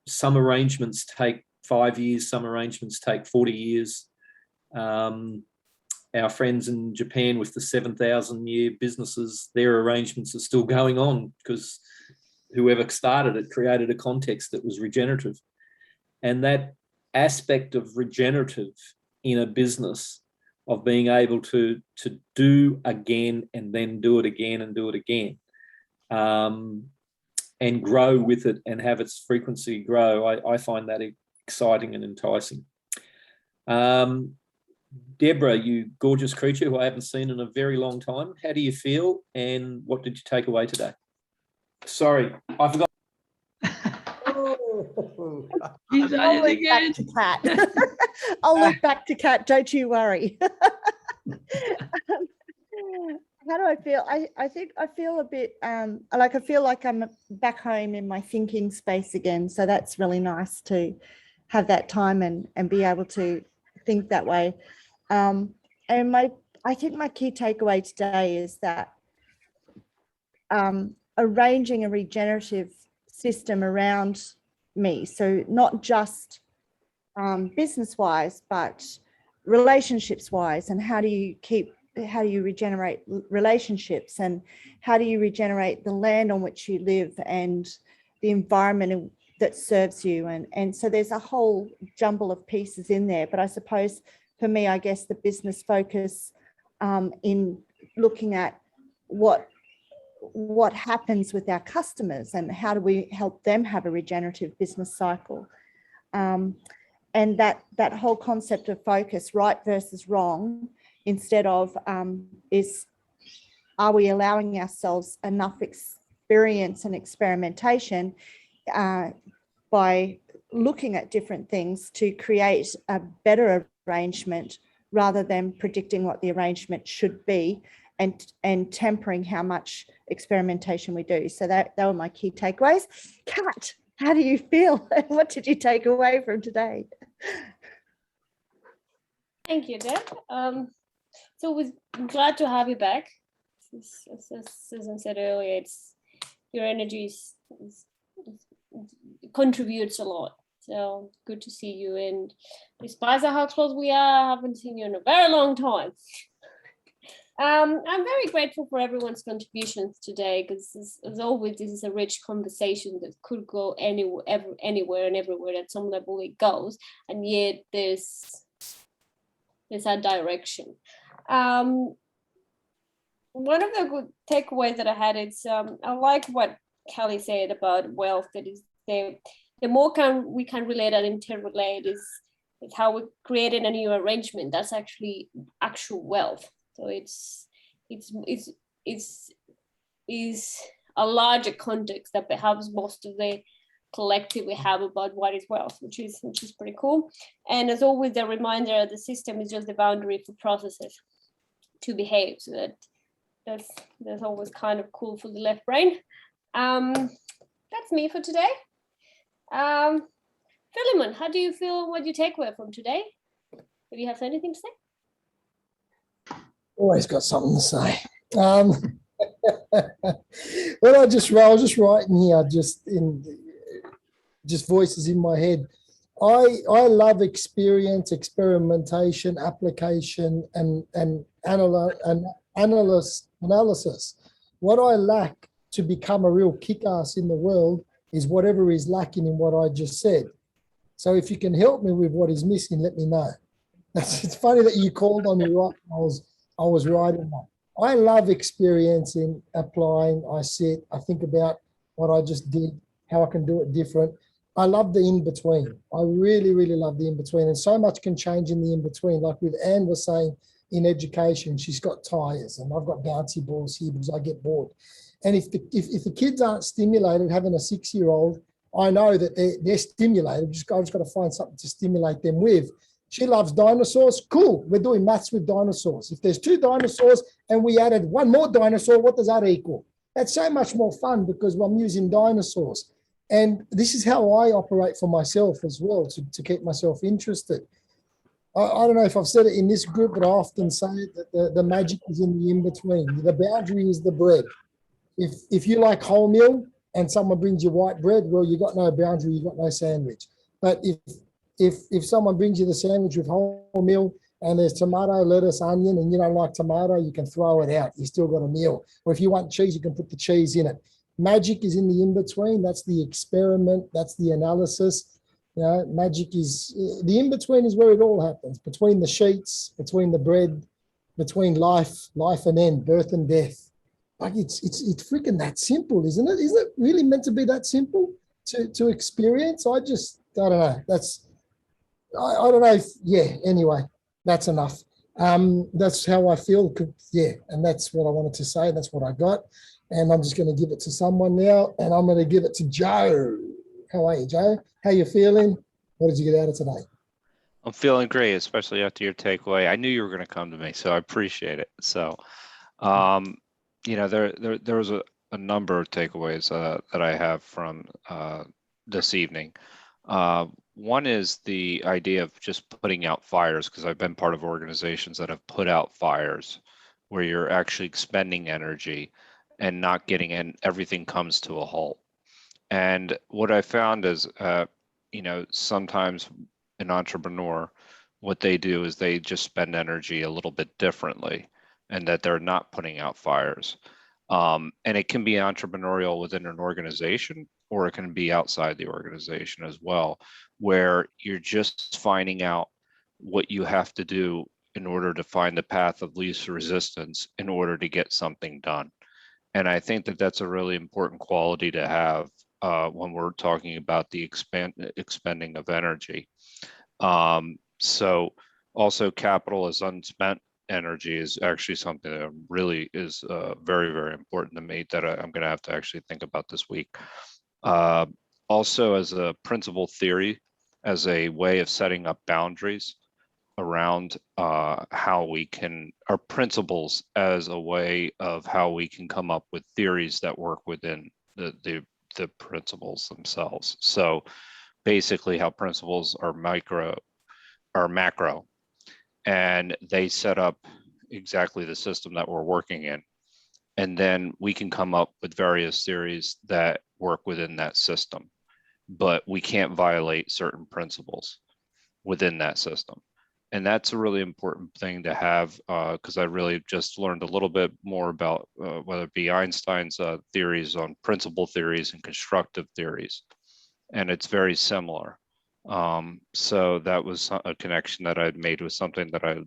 some arrangements take 5 years, some arrangements take 40 years. Our friends in Japan with the 7,000-year businesses, their arrangements are still going on because whoever started it created a context that was regenerative. And that aspect of regenerative in a business, of being able to do again and then do it again and do it again, and grow with it and have its frequency grow, I find that exciting and enticing. Deborah, you gorgeous creature who I haven't seen in a very long time, how do you feel, and what did you take away today? Sorry, I forgot. I'll look back to Kat. I'll look back to Kat, don't you worry. How do I feel? I think I feel a bit I feel like I'm back home in my thinking space again. So that's really nice to have that time and be able to think that way. And I think my key takeaway today is that arranging a regenerative system around me. So not just business wise, but relationships wise, and how do you regenerate relationships, and how do you regenerate the land on which you live and the environment that serves you. And so there's a whole jumble of pieces in there. But I suppose for me, I guess the business focus in looking at what happens with our customers and how do we help them have a regenerative business cycle. And that whole concept of focus, right versus wrong, instead of are we allowing ourselves enough experience and experimentation by looking at different things to create a better arrangement rather than predicting what the arrangement should be and tempering how much experimentation we do. So that were my key takeaways. Kat, how do you feel? What did you take away from today? Thank you, Deb. So we're glad to have you back. As Susan said earlier, your energy contributes a lot. So good to see you. And despite how close we are, I haven't seen you in a very long time. I'm very grateful for everyone's contributions today, because as always, this is a rich conversation that could go anywhere and everywhere. At some level it goes, and yet there's a direction. One of the good takeaways that I had is I like what Kelly said about wealth. That is the more we can relate and interrelate is how we created a new arrangement. That's actually actual wealth. So it's a larger context that perhaps most of the collective we have about what is wealth, which is pretty cool. And as always, the reminder, the system is just the boundary for processes to behave. So that's always kind of cool for the left brain. That's me for today. Philemon, how do you feel? What do you take away from today? Do you have anything to say? Always got something to say. Well, I was just writing here, just voices in my head. I love experience, experimentation, application, and analysis. What I lack to become a real kick-ass in the world is whatever is lacking in what I just said. So if you can help me with what is missing, let me know. It's funny that you called on me right when I was writing that. I love experiencing, applying. I sit, I think about what I just did, how I can do it different. I love the in-between. I really, really love the in-between. And so much can change in the in-between. Like with Anne was saying, in education, she's got tires and I've got bouncy balls here because I get bored. And if the kids aren't stimulated, having a 6-year-old, I know that they're stimulated. I've just got to find something to stimulate them with. She loves dinosaurs. Cool. We're doing maths with dinosaurs. If there's 2 dinosaurs and we added 1 more dinosaur, what does that equal? That's so much more fun because I'm using dinosaurs. And this is how I operate for myself as well, to keep myself interested. I don't know if I've said it in this group, but I often say that the magic is in the in-between. The boundary is the bread. If you like wholemeal and someone brings you white bread, well, you got no boundary, you got no sandwich. But if someone brings you the sandwich with wholemeal and there's tomato, lettuce, onion, and you don't like tomato, you can throw it out. You still got a meal. Or if you want cheese, you can put the cheese in it. Magic is in the in-between. That's the experiment. That's the analysis. You know, magic is the in-between is where it all happens. Between the sheets, between the bread, between life and end, birth and death. Like it's freaking that simple, isn't it? Isn't it really meant to be that simple to experience? I don't know. I don't know. Anyway, that's enough. That's how I feel. Yeah, and that's what I wanted to say. That's what I got. And I'm just going to give it to someone now, and I'm going to give it to Joe. How are you, Joe? How you feeling? What did you get out of today? I'm feeling great, especially after your takeaway. I knew you were going to come to me, so I appreciate it. So, there was a number of takeaways that I have from this evening. One is the idea of just putting out fires, because I've been part of organizations that have put out fires where you're actually expending energy and not getting in, everything comes to a halt. And what I found is, sometimes an entrepreneur, what they do is they just spend energy a little bit differently, and that they're not putting out fires. And it can be entrepreneurial within an organization, or it can be outside the organization as well, where you're just finding out what you have to do in order to find the path of least resistance in order to get something done. And I think that that's a really important quality to have when we're talking about the expending of energy. So also capital as unspent energy is actually something that really is very, very important to me that I'm going to have to actually think about this week. Also as a principle theory, as a way of setting up boundaries around how we can, our principles as a way of how we can come up with theories that work within the principles themselves. So basically how principles are macro, and they set up exactly the system that we're working in. And then we can come up with various theories that work within that system, but we can't violate certain principles within that system. And that's a really important thing to have, because I really just learned a little bit more about whether it be Einstein's theories on principle theories and constructive theories. And it's very similar. So that was a connection that I'd made with something that I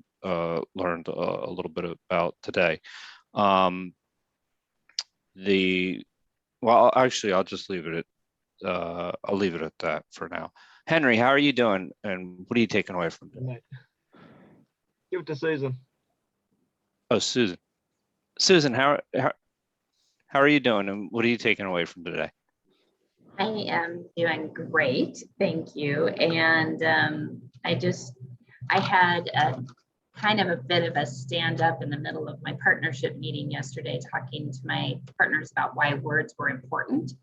learned a little bit about today. Well, actually, I'll just leave it at, I'll leave it at that for now. Henry, how are you doing? And what are you taking away from today? Give it to Susan. Oh, Susan. Susan, how are you doing? And what are you taking away from today? I am doing great, thank you. And I had a kind of a bit of a stand up in the middle of my partnership meeting yesterday, talking to my partners about why words were important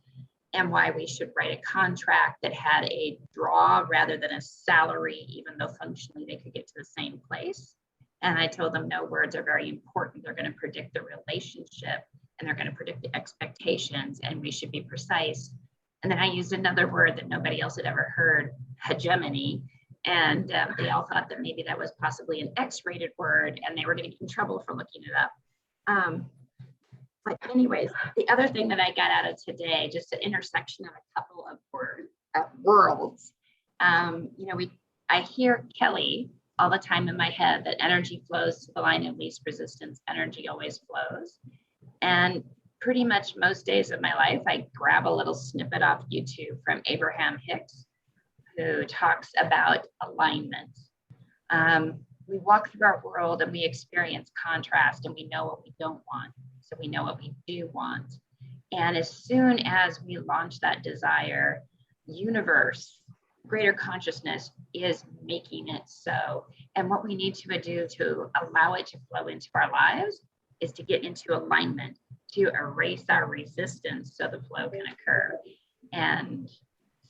and why we should write a contract that had a draw rather than a salary, even though functionally they could get to the same place. And I told them, no, words are very important. They're going to predict the relationship and they're going to predict the expectations, and we should be precise. And then I used another word that nobody else had ever heard, hegemony. And they all thought that maybe that was possibly an X-rated word and they were going to get in trouble for looking it up. But anyways, the other thing that I got out of today, just an intersection of a couple of worlds. I hear Kelly all the time in my head that energy flows to the line of least resistance. Energy always flows. And pretty much most days of my life, I grab a little snippet off YouTube from Abraham Hicks, who talks about alignment. We walk through our world and we experience contrast, and we know what we don't want. So we know what we do want. And as soon as we launch that desire, universe, greater consciousness is making it so. And what we need to do to allow it to flow into our lives is to get into alignment, to erase our resistance so the flow can occur. And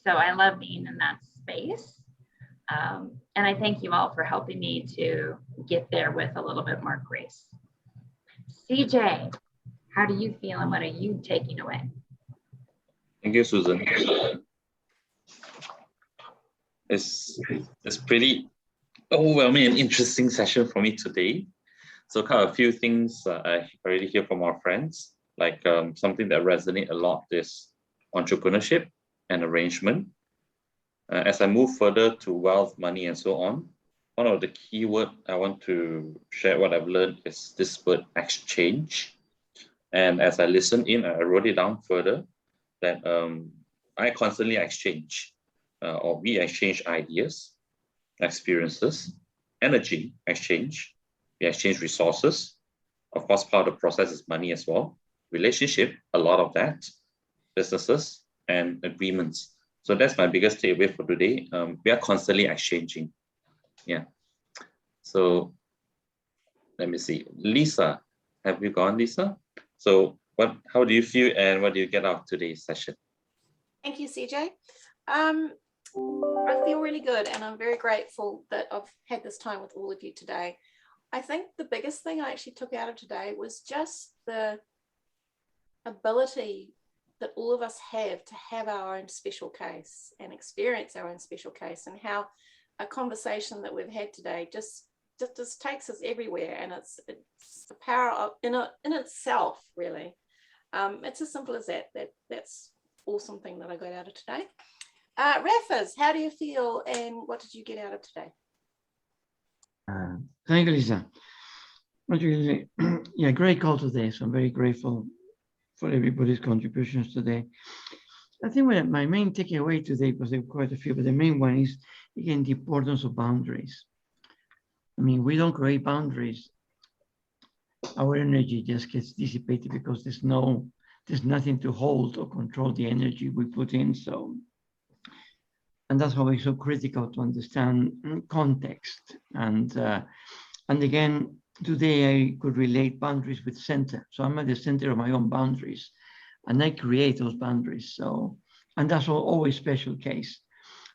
so I love being in that space. And I thank you all for helping me to get there with a little bit more grace. CJ, how do you feel and what are you taking away? Thank you, Susan. It's pretty overwhelming and interesting session for me today. So kind of a few things I already hear from our friends, like something that resonates a lot is entrepreneurship and arrangement. As I move further to wealth, money, and so on, one of the key words I want to share what I've learned is this word exchange. And as I listen in, I wrote it down further that I constantly exchange or we exchange ideas, experiences, energy exchange, we exchange resources. Of course, part of the process is money as well. Relationship, a lot of that, businesses and agreements. So that's my biggest takeaway for today. We are constantly exchanging. Yeah. So let me see. Lisa, have you gone, Lisa? So how do you feel and what do you get out of today's session? Thank you, CJ. I feel really good and I'm very grateful that I've had this time with all of you today. I think the biggest thing I actually took out of today was just the ability that all of us have to have our own special case and experience our own special case, and how a conversation that we've had today just takes us everywhere, and it's the power of in itself, really. It's as simple as that. That's awesome thing that I got out of today. Raffas, how do you feel and what did you get out of today? Thank you, Lisa. Actually, yeah, great call today. So I'm very grateful for everybody's contributions today. I think my main takeaway today, because there are quite a few, but the main one is, again, the importance of boundaries. I mean, we don't create boundaries, our energy just gets dissipated because there's nothing to hold or control the energy we put in. So, and that's why it's so critical to understand context. And again, today I could relate boundaries with center. So I'm at the center of my own boundaries, and I create those boundaries. So, and that's always special case.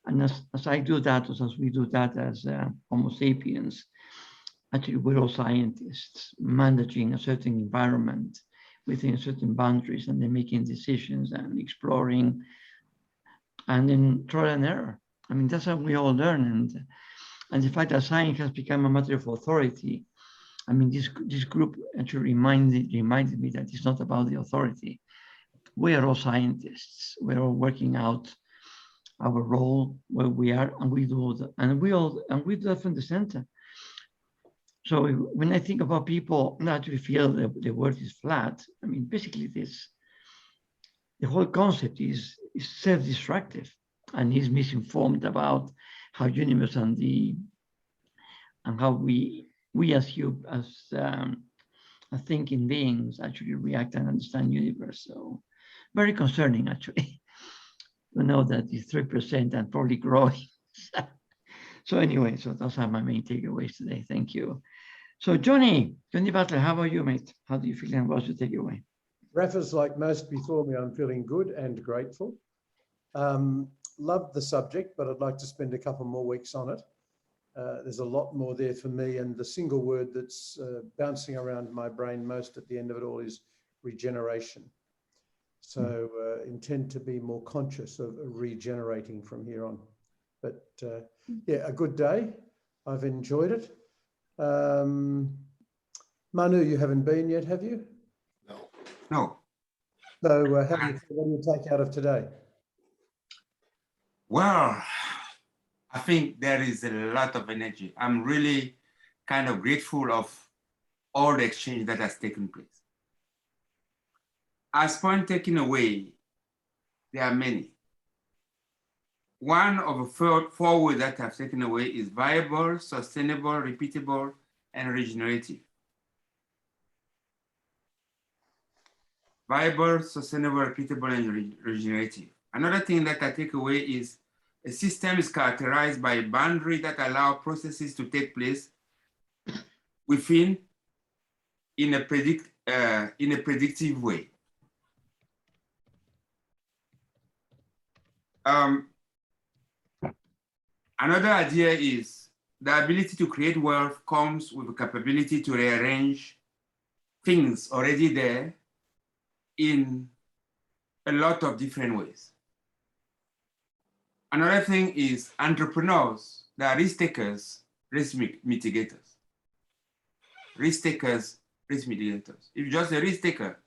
And as I do that, as we do that as Homo sapiens, actually we're all scientists managing a certain environment within certain boundaries, and then making decisions and exploring, and then trial and error. I mean, that's how we all learn. And the fact that science has become a matter of authority, I mean, this group actually reminded me that it's not about the authority. We are all scientists. We're all working out our role where we are, and we do that, and we do that from the center. So when I think about people naturally feel that the world is flat, I mean, basically the whole concept is self-destructive and is misinformed about how universe and how we as thinking beings actually react and understand universe. So very concerning, actually. We know that it's 3% and probably growing. So anyway, so those are my main takeaways today. Thank you. So Johnny Butler, how about you, mate? How do you feel and what's your takeaway? Rafa's like most before me, I'm feeling good and grateful. Love the subject, but I'd like to spend a couple more weeks on it. There's a lot more there for me, and the single word that's bouncing around my brain most at the end of it all is regeneration. So intend to be more conscious of regenerating from here on. But yeah, a good day. I've enjoyed it. Manu, you haven't been yet, have you? No. So what do you take out of today? Well, I think there is a lot of energy. I'm really kind of grateful of all the exchange that has taken place. As point taken away, there are many. One of the four words that I've taken away is viable, sustainable, repeatable, and regenerative. Viable, sustainable, repeatable, and regenerative. Another thing that I take away is a system is characterized by boundaries that allow processes to take place within in a predictive way. Another idea is the ability to create wealth comes with the capability to rearrange things already there in a lot of different ways. Another thing is entrepreneurs, they are risk takers, risk mitigators. Risk takers, risk mitigators. If you're just a risk taker,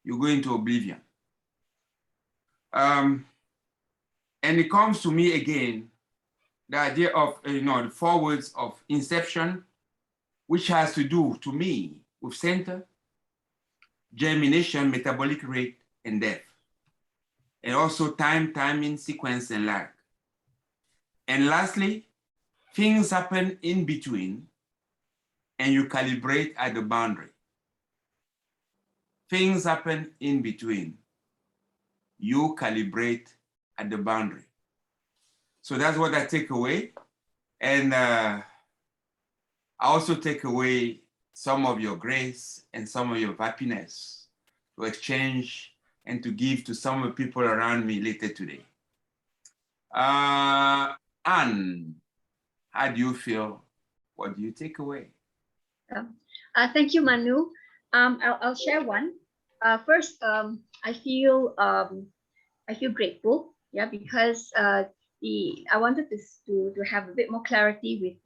you go into oblivion. And it comes to me again, the idea of, the four words of inception, which has to do, to me, with center, germination, metabolic rate, and death. And also time, timing, sequence, and lag. And lastly, things happen in between, and you calibrate at the boundary. Things happen in between. You calibrate at the boundary. So that's what I take away. And I also take away some of your grace and some of your happiness to exchange and to give to some of the people around me later today. Anne, how do you feel? What do you take away? Thank you, Manu. I'll share one. First, I feel grateful, yeah, because I wanted to have a bit more clarity with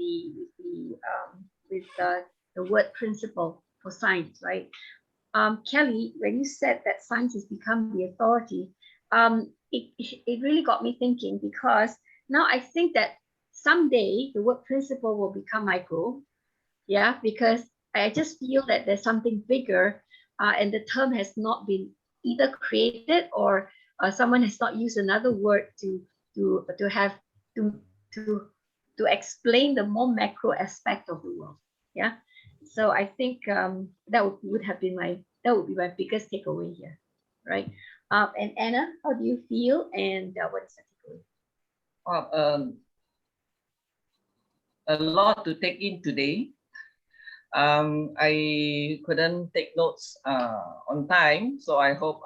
the word principle for science, right? Kelly, when you said that science has become the authority, it really got me thinking, because now I think that someday the word principle will become micro, Yeah, because I just feel that there's something bigger, and the term has not been either created or someone has not used another word to have to to to explain the more macro aspect of the world. Yeah, so I think that would be my biggest takeaway here, right? And Anna, how do you feel? And what is the takeaway? A lot to take in today. I couldn't take notes on time, so I hope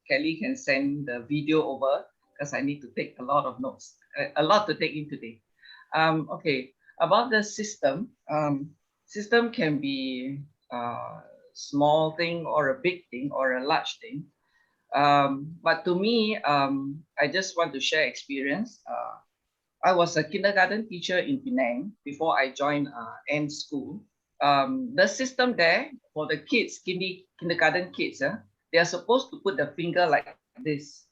Kelly can send the video over because I need to take a lot of notes, a lot to take in today. Okay, about the system. System can be a small thing or a big thing or a large thing. But to me, I just want to share experience. I was a kindergarten teacher in Penang before I joined N school. The system there for the kids, kindergarten kids, they are supposed to put the finger like this,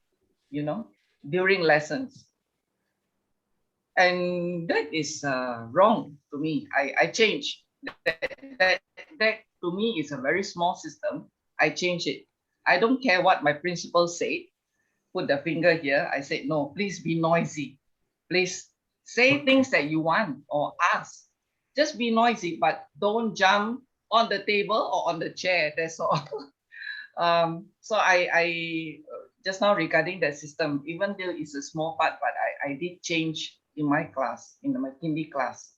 you know, during lessons. And that is wrong to me. I changed. That to me is a very small system. I changed it. I don't care what my principal said. Put the finger here. I said, no, please be noisy. Please say things that you want or ask. Just be noisy, but don't jump on the table or on the chair. That's all. So I just now regarding the system, even though it's a small part, but I did change in my class, in the McKinsey class,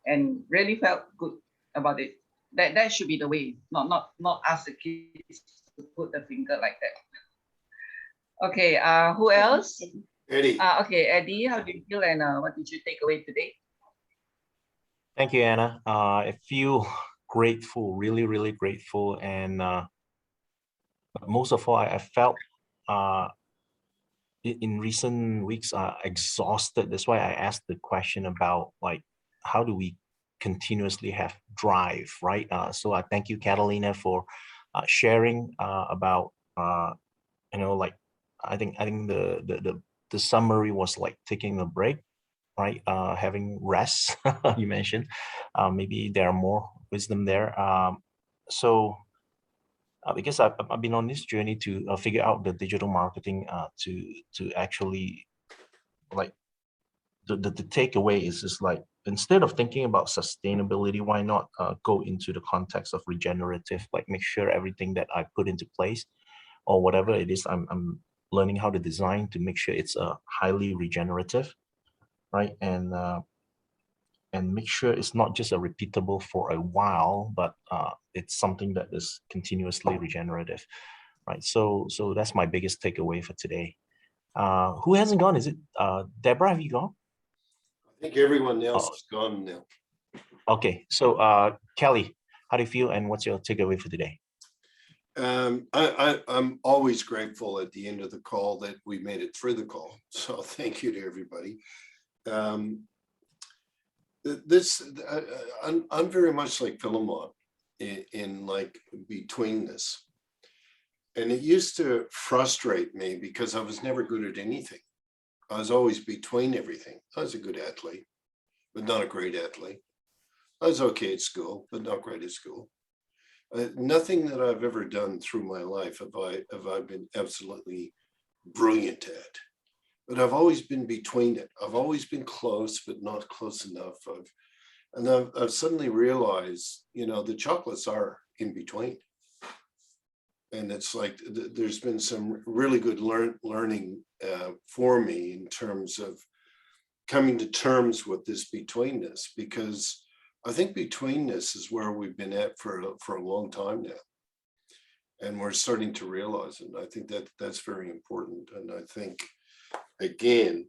and really felt good about it. That should be the way, not ask the kids to put the finger like that. Okay, who else? Eddie. Okay, Eddie, how do you feel and what did you take away today? Thank you, Anna. I feel grateful, really, really grateful. And but most of all, I felt in recent weeks exhausted. That's why I asked the question about like, how do we continuously have drive, right? So I thank you, Catalina, for sharing about, like, I think the summary was like taking a break, right? Having rest, you mentioned. Maybe there are more wisdom there. Because I've been on this journey to figure out the digital marketing to actually like the takeaway is just like, instead of thinking about sustainability, why not go into the context of regenerative, like make sure everything that I put into place or whatever it is I'm learning how to design to make sure it's highly regenerative, right? And make sure it's not just a repeatable for a while, but it's something that is continuously regenerative, right? So that's my biggest takeaway for today. Who hasn't gone? Is it Deborah? Have you gone? I think everyone else is gone now. Okay, so Kelly, how do you feel and what's your takeaway for today? I'm always grateful at the end of the call that we made it through the call. So thank you to everybody. I'm very much like Philemon in like between this. And it used to frustrate me because I was never good at anything. I was always between everything. I was a good athlete, but not a great athlete. I was okay at school, but not great at school. Nothing that I've ever done through my life have I been absolutely brilliant at. But I've always been between it. I've always been close, but not close enough. I've suddenly realized, the chocolates are in between. And it's like, there's been some really good learning for me in terms of coming to terms with this betweenness, because I think betweenness is where we've been at for a long time now. And we're starting to realize it. And I think that's very important. And I think, again,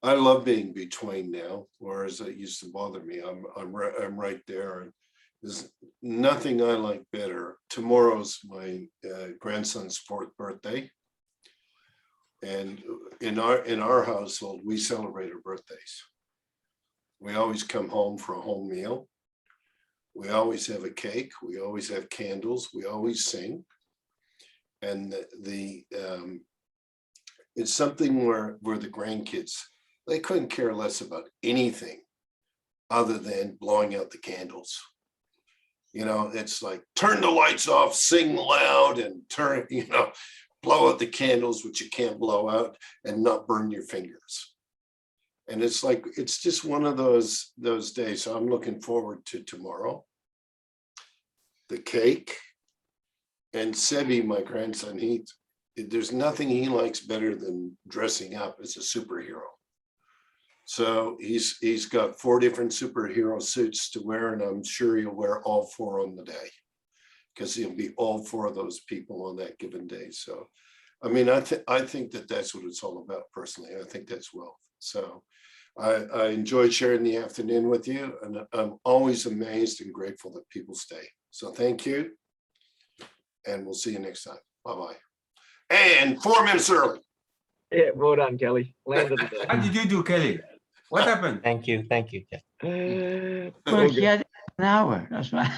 I love being between now, whereas it used to bother me. I'm right there. And there's nothing I like better. Tomorrow's my grandson's 4th birthday. And in our household, we celebrate our birthdays. We always come home for a home meal. We always have a cake. We always have candles. We always sing. And it's something where the grandkids, they couldn't care less about anything other than blowing out the candles. You know, it's like turn the lights off, sing loud, and turn, you know, blow out the candles, which you can't blow out, and not burn your fingers. And it's like, it's just one of those days. So I'm looking forward to tomorrow. The cake. And Sebi, my grandson, there's nothing he likes better than dressing up as a superhero. So he's got 4 different superhero suits to wear, and I'm sure he'll wear all 4 on the day, because he'll be all 4 of those people on that given day. So, I mean, I think that that's what it's all about personally. I think that's wealth. So I enjoyed sharing the afternoon with you, and I'm always amazed and grateful that people stay. So thank you, and we'll see you next time. Bye-bye. And 4 minutes early. Yeah, well done, Kelly. Landed it. How did you do, Kelly? What happened? Thank you. Thank you. Well, he had an hour. That's why.